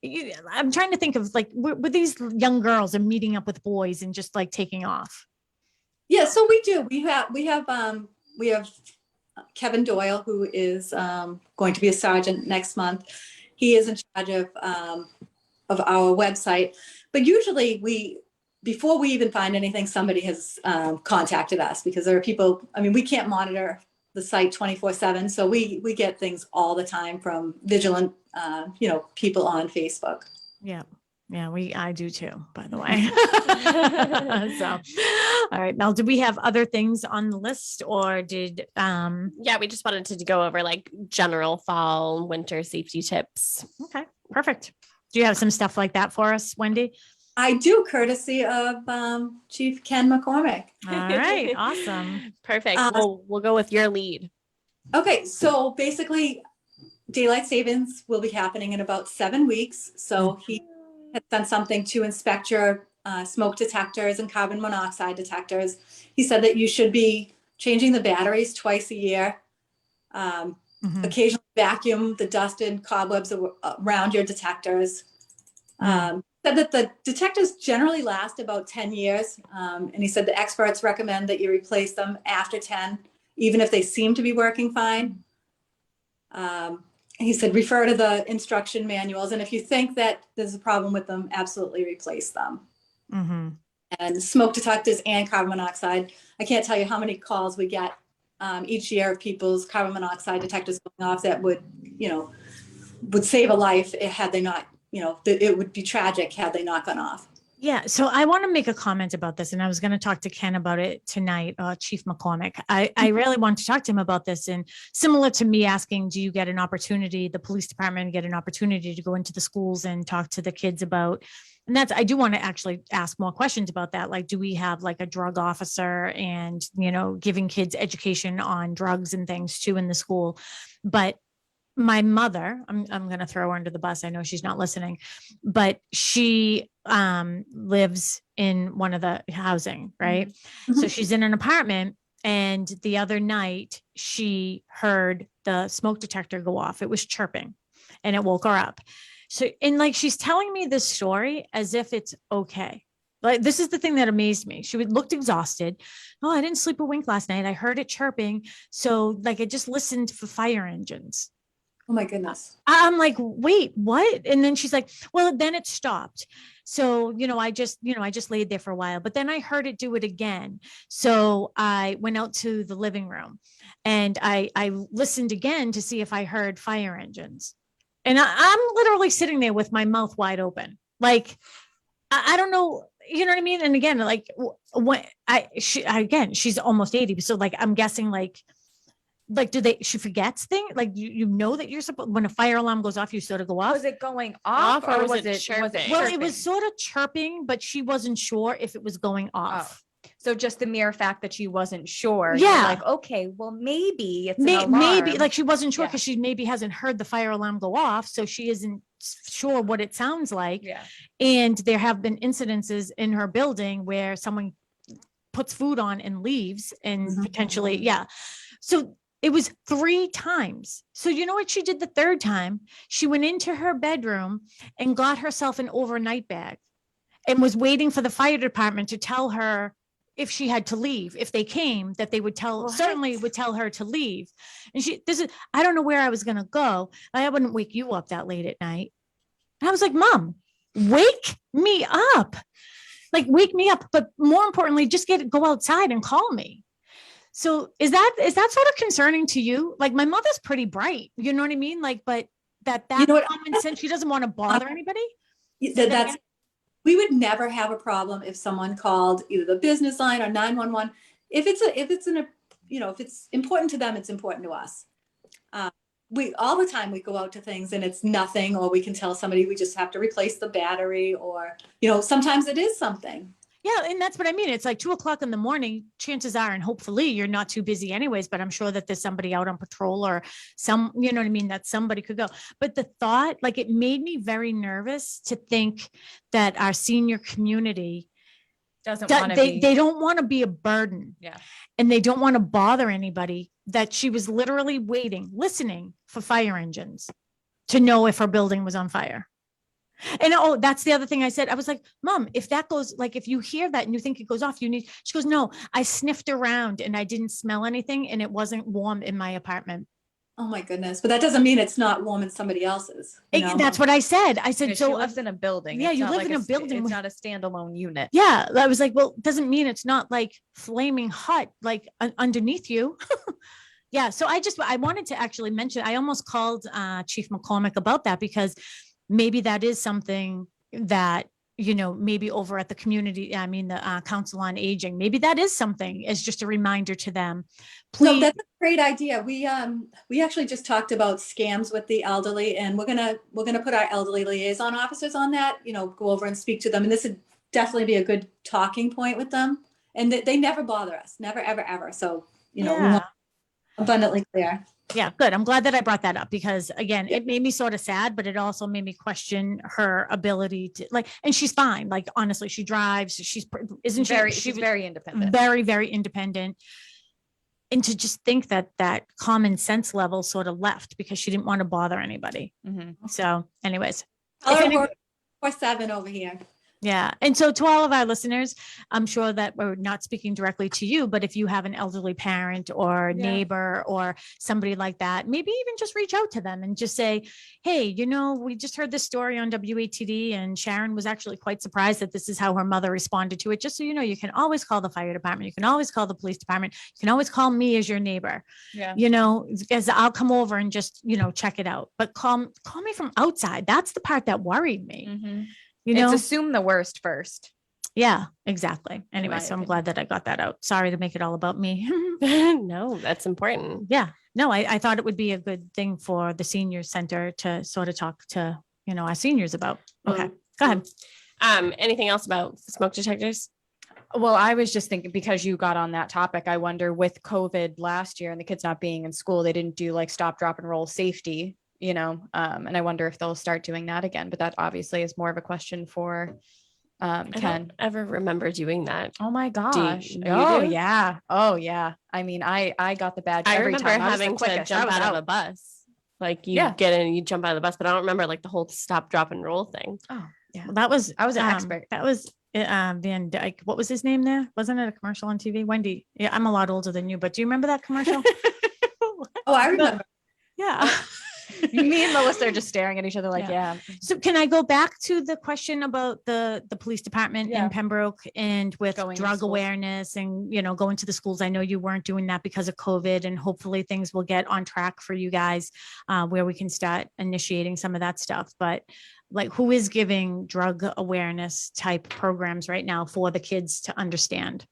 I'm trying to think of with these young girls and meeting up with boys and just taking off. Yeah, so we do. We have Kevin Doyle, who is going to be a sergeant next month. He is in charge of our website, but usually before we even find anything, somebody has contacted us because there are people. I mean, we can't monitor the site 24/7, so we get things all the time from vigilant, people on Facebook. Yeah. Yeah, I do too, by the way. So, all right, Mel, do we have other things on the list or did, yeah, we just wanted to go over general fall, winter safety tips. Okay, perfect. Do you have some stuff like that for us, Wendy? I do, courtesy of Chief Ken McCormick. All right, awesome. Perfect. We'll go with your lead. Okay, so basically daylight savings will be happening in about 7 weeks. So he has done something to inspect your smoke detectors and carbon monoxide detectors. He said that you should be changing the batteries twice a year. Occasionally vacuum the dust and cobwebs around your detectors. Said that the detectors generally last about 10 years. And he said the experts recommend that you replace them after 10, even if they seem to be working fine. He said, refer to the instruction manuals. And if you think that there's a problem with them, absolutely replace them. Mm-hmm. And smoke detectors and carbon monoxide. I can't tell you how many calls we get each year of people's carbon monoxide detectors going off that would save a life had they not, it would be tragic had they not gone off. Yeah. So I want to make a comment about this and I was going to talk to Ken about it tonight, Chief McCormick. I really want to talk to him about this and similar to me asking, do you get an opportunity, the police department get an opportunity to go into the schools and talk to the kids about, and I do want to actually ask more questions about that. Like, do we have a drug officer and, giving kids education on drugs and things too in the school? But my mother, I'm going to throw her under the bus. I know she's not listening, but she lives in one of the housing, right? Mm-hmm. So she's in an apartment and the other night she heard the smoke detector go off. It was chirping and it woke her up. So, and she's telling me this story as if it's okay. This is the thing that amazed me. She looked exhausted. Oh, I didn't sleep a wink last night. I heard it chirping. So I just listened for fire engines. Oh my goodness. I'm like, wait, what? And then she's like, well, then it stopped. So, I just laid there for a while, but then I heard it do it again. So I went out to the living room and I listened again to see if I heard fire engines. And I'm literally sitting there with my mouth wide open. I don't know, you know what I mean? And again, when she's almost 80. So I'm guessing Like, she forgets things? Like, you know that you're supposed, when a fire alarm goes off, you sort of go off? Was it going off or was it chirping? Well, it was chirping? sort of chirping, but she wasn't sure if it was going off. So just the mere fact that she wasn't sure. Yeah. You're like, okay, well, maybe it's an Maybe alarm. like she wasn't sure Yeah. because she maybe hasn't heard the fire alarm go off. So she isn't sure what it sounds like. Yeah. And there have been incidences in her building where someone puts food on and leaves and potentially, yeah. So it was 3 times. So you know what she did the 3rd time? She went into her bedroom and got herself an overnight bag and was waiting for the fire department to tell her if she had to leave. If they came, that they would certainly would tell her to leave. And I don't know where I was going to go. I wouldn't wake you up that late at night. And I was like, Mom, wake me up. Like, wake me up. But more importantly, just go outside and call me. So is that sort of concerning to you? Like, my mother's pretty bright, you know what I mean? Like, but that You know what? common sense, she doesn't want to bother anybody. We would never have a problem if someone called either the business line or 911. If it's important to them, it's important to us. We all the time we go out to things and it's nothing, or we can tell somebody we just have to replace the battery, or sometimes it is something. Yeah, and that's what I mean. It's like 2:00 in the morning. Chances are, and hopefully you're not too busy anyways, but I'm sure that there's somebody out on patrol or you know what I mean, that somebody could go. But the thought, like, it made me very nervous to think that our senior community they don't want to be a burden. Yeah. And they don't want to bother anybody, that she was literally listening for fire engines to know if her building was on fire. And that's the other thing I said. I was like, Mom, if that goes, like, if you hear that and you think it goes off, she goes, no, I sniffed around and I didn't smell anything and it wasn't warm in my apartment. Oh my goodness. But that doesn't mean it's not warm in somebody else's. That's what I said. I said, so she lives in a building. Yeah, It's you not live like in a building. It's not a standalone unit. Yeah. I was like, well, doesn't mean it's not like flaming hot, like underneath you. Yeah. So I wanted to actually mention, I almost called Chief McCormick about that, because maybe that is something that, maybe over at the the Council on Aging, maybe that is something as just a reminder to them. Please. No, that's a great idea. We actually just talked about scams with the elderly, and we're gonna put our elderly liaison officers on that, go over and speak to them. And this would definitely be a good talking point with them. And they never bother us, never, ever, ever. So, we want abundantly clear. Yeah, good. I'm glad that I brought that up, because again, it made me sort of sad, but it also made me question her ability to, like, and she's fine. Like, honestly, she drives, she's very independent, very, very independent. And to just think that common sense level sort of left because she didn't want to bother anybody. Mm-hmm. So anyways. 4-7 over here. Yeah. And so to all of our listeners, I'm sure that we're not speaking directly to you, but if you have an elderly parent or neighbor or somebody like that, maybe even just reach out to them and just say, hey, we just heard this story on WATD and Sharon was actually quite surprised that this is how her mother responded to it. Just so you know, you can always call the fire department. You can always call the police department. You can always call me as your neighbor. Yeah. As I'll come over and just, check it out. But call me from outside. That's the part that worried me. Mm-hmm. It's assume the worst first. Yeah, exactly. Anyway, so I'm glad that I got that out. Sorry to make it all about me. No, that's important. Yeah. No, I thought it would be a good thing for the senior center to sort of talk to, our seniors about. Okay, go ahead. Anything else about smoke detectors? Well, I was just thinking, because you got on that topic, I wonder, with COVID last year and the kids not being in school, they didn't do like stop, drop and roll safety, and I wonder if they'll start doing that again, but that obviously is more of a question for I don't ever remember doing that. Oh my gosh. You Oh do? yeah. Oh yeah. I mean, I got the badge every remember time. I was the having to quickest. I jump was out of out. a bus. Like you get in and you jump out of the bus, but I don't remember like the whole stop, drop and roll thing. Oh yeah. Well, I was an expert. That was Van Dyke. What was his name there? Wasn't it a commercial on TV? Wendy. Yeah, I'm a lot older than you, but do you remember that commercial? Oh, I remember. Yeah. Me and Melissa are just staring at each other like, yeah. So can I go back to the question about the police department in Pembroke and with drug awareness and, going to the schools? I know you weren't doing that because of COVID, and hopefully things will get on track for you guys where we can start initiating some of that stuff. But like, who is giving drug awareness type programs right now for the kids to understand?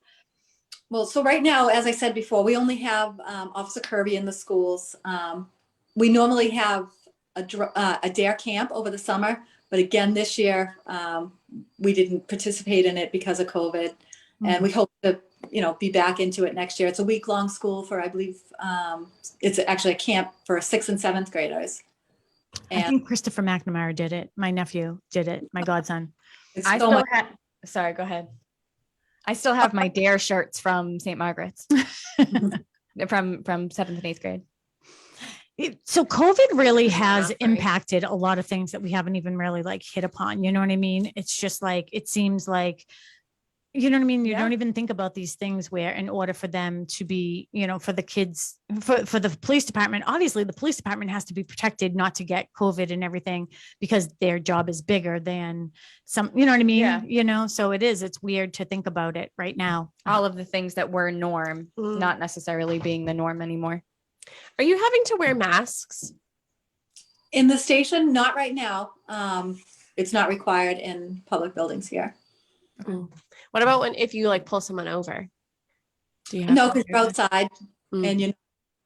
Well, so right now, as I said before, we only have Officer Kirby in the schools. We normally have a DARE camp over the summer, but again, this year, we didn't participate in it because of COVID. And we hope to, be back into it next year. It's a week-long school for, I believe, it's actually a camp for 6th and 7th graders. I think Christopher McNamara did it. My nephew did it. My godson. I still have, sorry, go ahead. I still have my DARE shirts from St. Margaret's from 7th and 8th grade. So COVID really has impacted a lot of things that we haven't even really like hit upon. You know what I mean? It's just like, it seems like, you know what I mean? You don't even think about these things where in order for them to be, for the kids, for the police department, obviously the police department has to be protected not to get COVID and everything because their job is bigger than some, you know what I mean? Yeah. So it's weird to think about it right now. All of the things that were norm, not necessarily being the norm anymore. Are you having to wear masks? In the station, not right now. It's not required in public buildings here. What about if you like pull someone over? Do you have No, because you're outside and you're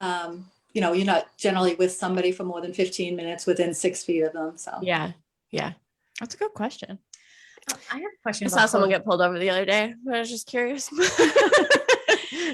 not generally with somebody for more than 15 minutes within 6 feet of them. So yeah. That's a good question. I have a question. I saw someone get pulled over the other day. I was just curious.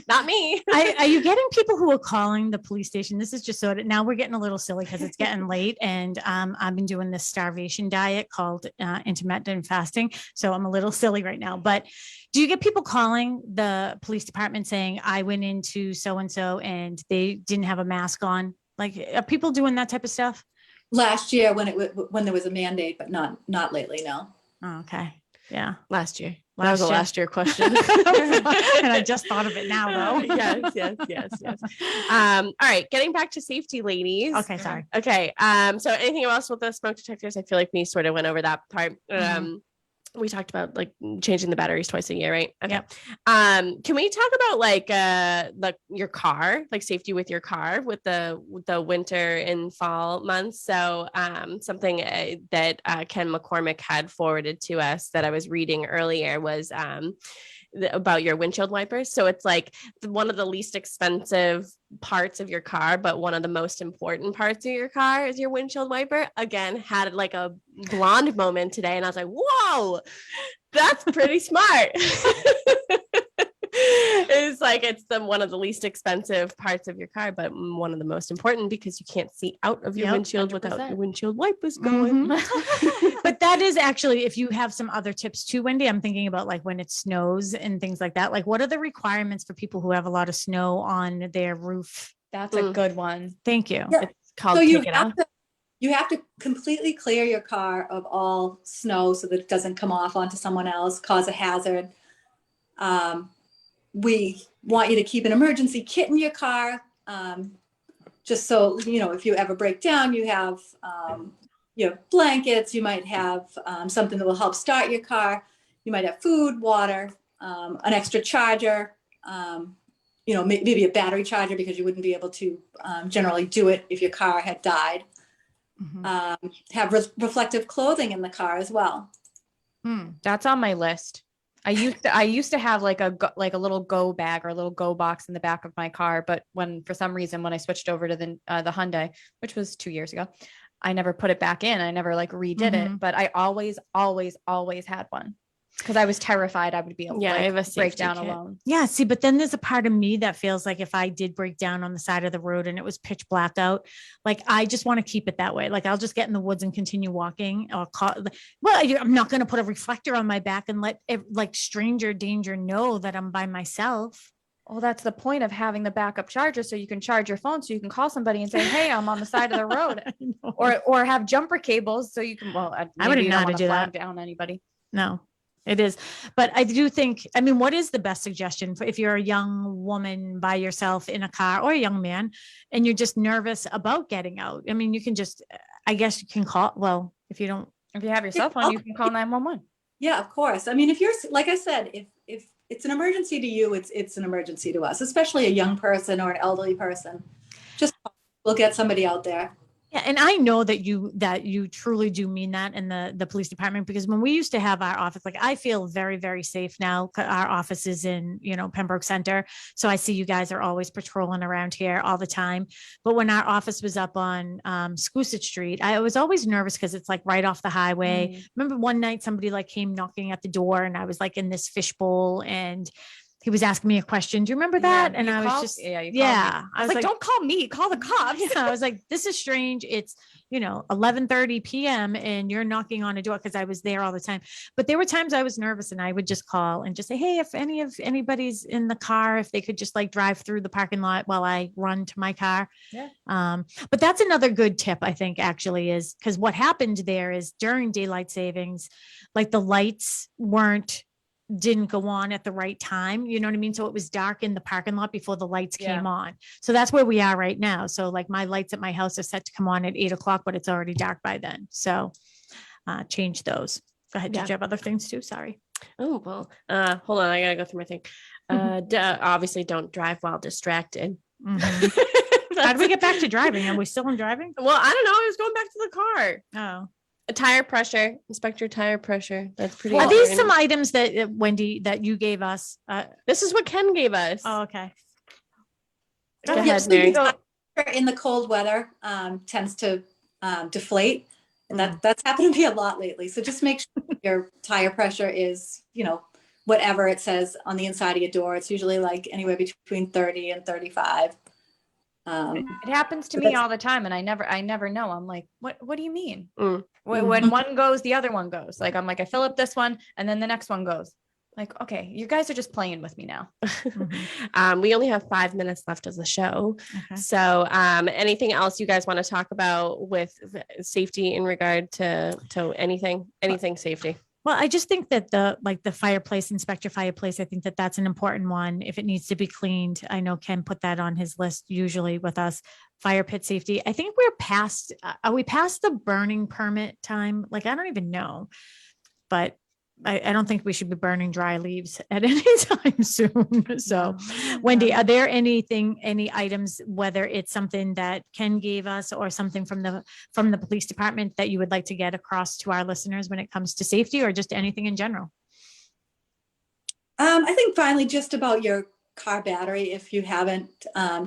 Not me. Are you getting people who are calling the police station? This is just now we're getting a little silly because it's getting late and I've been doing this starvation diet called intermittent fasting. So I'm a little silly right now, but do you get people calling the police department saying I went into so-and-so and they didn't have a mask on? Like are people doing that type of stuff? Last year when there was a mandate, but not lately, no. Oh, okay. Yeah. Last year. That was a last year question. And I just thought of it now though. Yes. All right. Getting back to safety, ladies. Okay. Sorry. Okay. So anything else with the smoke detectors? I feel like we sort of went over that part. We talked about like changing the batteries twice a year, right? Okay. Yep. Can we talk about like your car, like safety with your car with the winter and fall months? So something that Ken McCormick had forwarded to us that I was reading earlier was about your windshield wipers. So it's like one of the least expensive parts of your car, but one of the most important parts of your car is your windshield wiper. Again, had like a blonde moment today and I was like, whoa, that's pretty smart. It's like it's one of the least expensive parts of your car, but one of the most important because you can't see out of your windshield 100%. Without your windshield wipers going. But that is actually, if you have some other tips too, Wendy, I'm thinking about like when it snows and things like that. Like what are the requirements for people who have a lot of snow on their roof? That's a good one. Thank you. Yeah. It's called So Take It Off. you have to completely clear your car of all snow so that it doesn't come off onto someone else, cause a hazard. We want you to keep an emergency kit in your car, just so, if you ever break down, you have blankets, you might have something that will help start your car. You might have food, water, an extra charger, maybe a battery charger because you wouldn't be able to generally do it if your car had died. Have reflective clothing in the car as well. That's on my list. I used to have like a little go bag or a little go box in the back of my car, but for some reason when I switched over to the Hyundai, which was 2 years ago, I never put it back in. I never like redid it, but I always had one because I was terrified I would be able to break down alone. Yeah. See, but then there's a part of me that feels like if I did break down on the side of the road and it was pitch black out, like I just want to keep it that way. Like I'll just get in the woods and continue walking or I'm not going to put a reflector on my back and let stranger danger know that I'm by myself. Well, that's the point of having the backup charger so you can charge your phone so you can call somebody and say, hey, I'm on the side of the road or have jumper cables so you can, I wouldn't know how to do that. Down anybody. No. It is. But I do think, what is the best suggestion for if you're a young woman by yourself in a car or a young man and you're just nervous about getting out? You can just, I guess you can call, if you have your cell phone, you can call 911. Yeah, of course. If you're, like I said, if it's an emergency to you, it's an emergency to us, especially a young person or an elderly person. Just we'll get somebody out there. Yeah, and I know that you truly do mean that in the police department, because when we used to have our office, like I feel very, very safe now. Our office is in, Pembroke Center. So I see you guys are always patrolling around here all the time. But when our office was up on Scoosett Street, I was always nervous because it's like right off the highway. Remember one night somebody like came knocking at the door and I was like in this fishbowl and he was asking me a question. Do you remember that? And I was just, you called me. I was like, don't call me, call the cops. yeah, I was like, this is strange. It's, 11:30 p.m. and you're knocking on a door, because I was there all the time. But there were times I was nervous and I would just call and just say, hey, if anybody's in the car, if they could just like drive through the parking lot while I run to my car. Yeah. But that's another good tip, I think, actually, is because what happened there is during daylight savings, like the lights didn't go on at the right time. You know what I mean? So it was dark in the parking lot before the lights came on. So that's where we are right now. So like my lights at my house are set to come on at 8:00, but it's already dark by then. So change those. Go ahead. Did you have other things too? Sorry. Oh, well, hold on. I gotta go through my thing. Obviously don't drive while distracted. How do we get back to driving? Are we still in driving? Well, I don't know. I was going back to the car. Oh. A tire pressure, inspect your tire pressure. That's pretty. Are these important. some items that Wendy, that you gave us? This is what Ken gave us. Oh, okay. Go Yeah, ahead, so Mary. in the cold weather tends to deflate, and that's happened to me a lot lately. So just make sure your tire pressure is, whatever it says on the inside of your door. It's usually like anywhere between 30 and 35. It happens to me all the time, and I never know. I'm like, what do you mean? When one goes, the other one goes. Like, I'm like, I fill up this one, and then the next one goes. Like, okay, you guys are just playing with me now. We only have 5 minutes left of the show. Okay. So anything else you guys want to talk about with safety in regard to anything safety? Well, I just think that the fireplace, inspect your fireplace. I think that that's an important one. If it needs to be cleaned, I know Ken put that on his list usually with us. Fire pit safety. I think are we past the burning permit time? Like, I don't even know, but I don't think we should be burning dry leaves at any time soon. So Wendy, are there any items, whether it's something that Ken gave us or something from the police department, that you would like to get across to our listeners when it comes to safety, or just anything in general? I think finally just about your car battery. If you haven't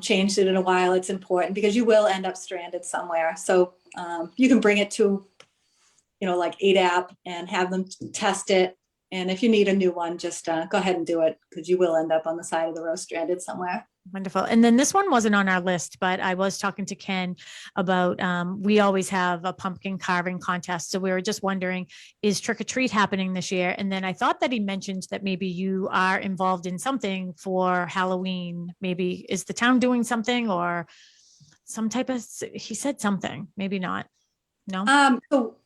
changed it in a while, it's important because you will end up stranded somewhere. So you can bring it to like ADAP and have them test it. And if you need a new one, just go ahead and do it, because you will end up on the side of the road stranded somewhere. Wonderful. And then this one wasn't on our list, but I was talking to Ken about, we always have a pumpkin carving contest. So we were just wondering, is trick or treat happening this year? And then I thought that he mentioned that maybe you are involved in something for Halloween. Maybe is the town doing something or some type of, he said something, maybe not. No. So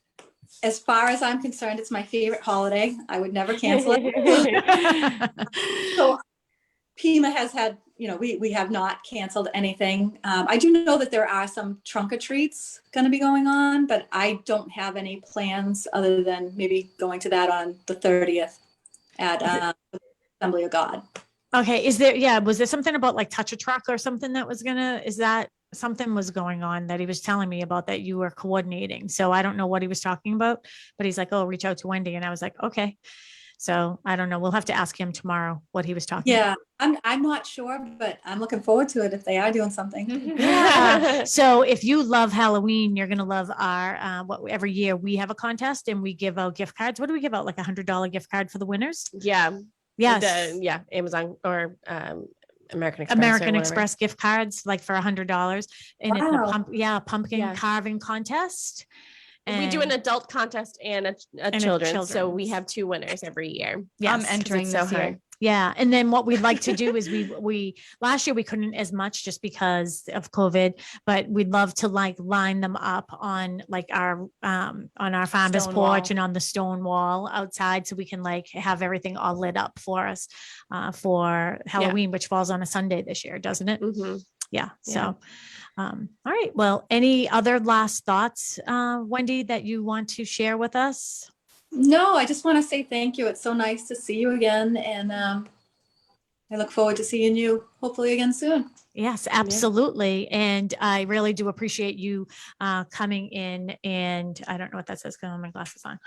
as far as I'm concerned, it's my favorite holiday. I would never cancel it. So Pima has had, we have not canceled anything. I do know that there are some trunk or treats going to be going on, but I don't have any plans other than maybe going to that on the 30th at Assembly of God. Okay. Was there something about like touch a truck or something that was something was going on that he was telling me about that you were coordinating. So I don't know what he was talking about, but he's like, oh, reach out to Wendy. And I was like, okay. So I don't know. We'll have to ask him tomorrow what he was talking about. I'm not sure, but I'm looking forward to it if they are doing something. Yeah. So if you love Halloween, you're going to love our, every year we have a contest and we give out gift cards. What do we give out? Like $100 gift card for the winners? Yeah. Yes. Amazon or American Express gift cards, like for $100. And it's a pumpkin carving contest. And we do an adult contest and a children's. So we have 2 winners every year. Yes, I'm entering this year. Yeah. And then what we'd like to do is we last year we couldn't as much just because of COVID, but we'd love to like line them up on like our on our farmer's Stone porch wall. and on the stone wall outside, so we can like have everything all lit up for us for Halloween, which falls on a Sunday this year, doesn't it? Mm-hmm. Yeah. So all right. Well, any other last thoughts, Wendy, that you want to share with us? No, I just want to say thank you. It's so nice to see you again. And I look forward to seeing you hopefully again soon. Yes, absolutely. And I really do appreciate you coming in, and I don't know what that says because I have my glasses on.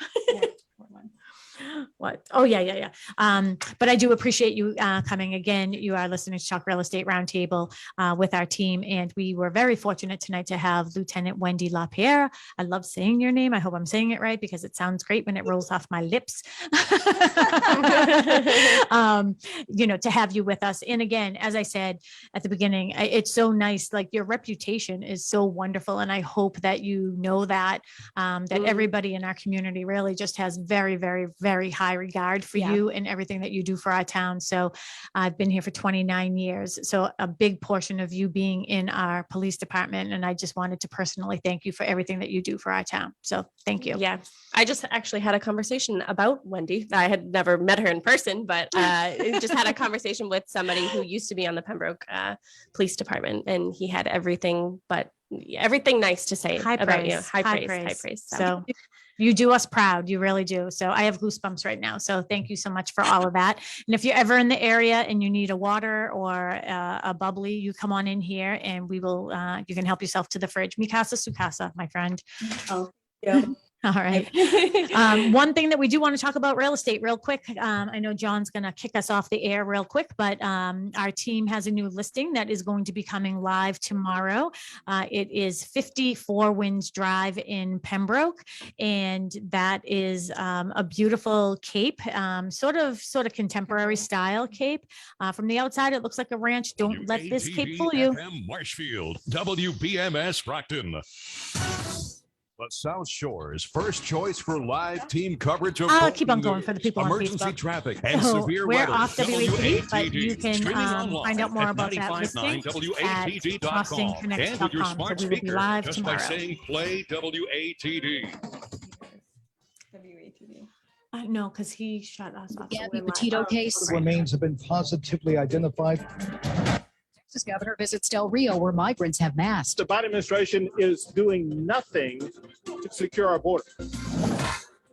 What? Oh, yeah. But I do appreciate you coming again. You are listening to Talk Real Estate Roundtable with our team. And we were very fortunate tonight to have Lieutenant Wendy LaPierre. I love saying your name. I hope I'm saying it right because it sounds great when it rolls off my lips. To have you with us. And again, as I said at the beginning, it's so nice. Like, your reputation is so wonderful. And I hope that you know that everybody in our community really just has very, very, very high regard for you and everything that you do for our town. So I've been here for 29 years. So a big portion of you being in our police department. And I just wanted to personally thank you for everything that you do for our town. So thank you. Yeah. I just actually had a conversation about Wendy. I had never met her in person, but just had a conversation with somebody who used to be on the Pembroke Police Department, and he had everything nice to say about you. High praise. So you do us proud. You really do. So I have goosebumps right now. So thank you so much for all of that. And if you're ever in the area and you need a water or a bubbly, you come on in here and we will, you can help yourself to the fridge. Mikasa Sukasa, my friend. Oh, yeah. All right. One thing that we do want to talk about real estate real quick. I know John's going to kick us off the air real quick, but our team has a new listing that is going to be coming live tomorrow. It is 54 Winds Drive in Pembroke, and that is a beautiful cape, sort of contemporary style cape. From the outside, it looks like a ranch. Don't let this cape fool you. FM Marshfield, WBMS Rockton. The South Shore's first choice for live team coverage of I'll keep on going for the people on emergency Facebook. traffic and So severe we're weather. off WATD, but you can Streaming online find out more at about that 95.9 listing at WATD.com and with your CrossingConnect.com. smart So we will be speaker live just tomorrow. by saying play WATD. No, because he shut us off. Gabby Petito case. Remains have been positively identified. Texas governor visits Del Rio, where migrants have masked. The Biden administration is doing nothing to secure our border.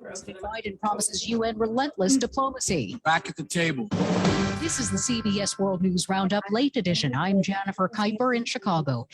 President Biden promises UN relentless diplomacy. Back at the table. This is the CBS World News Roundup Late Edition. I'm Jennifer Kuiper in Chicago.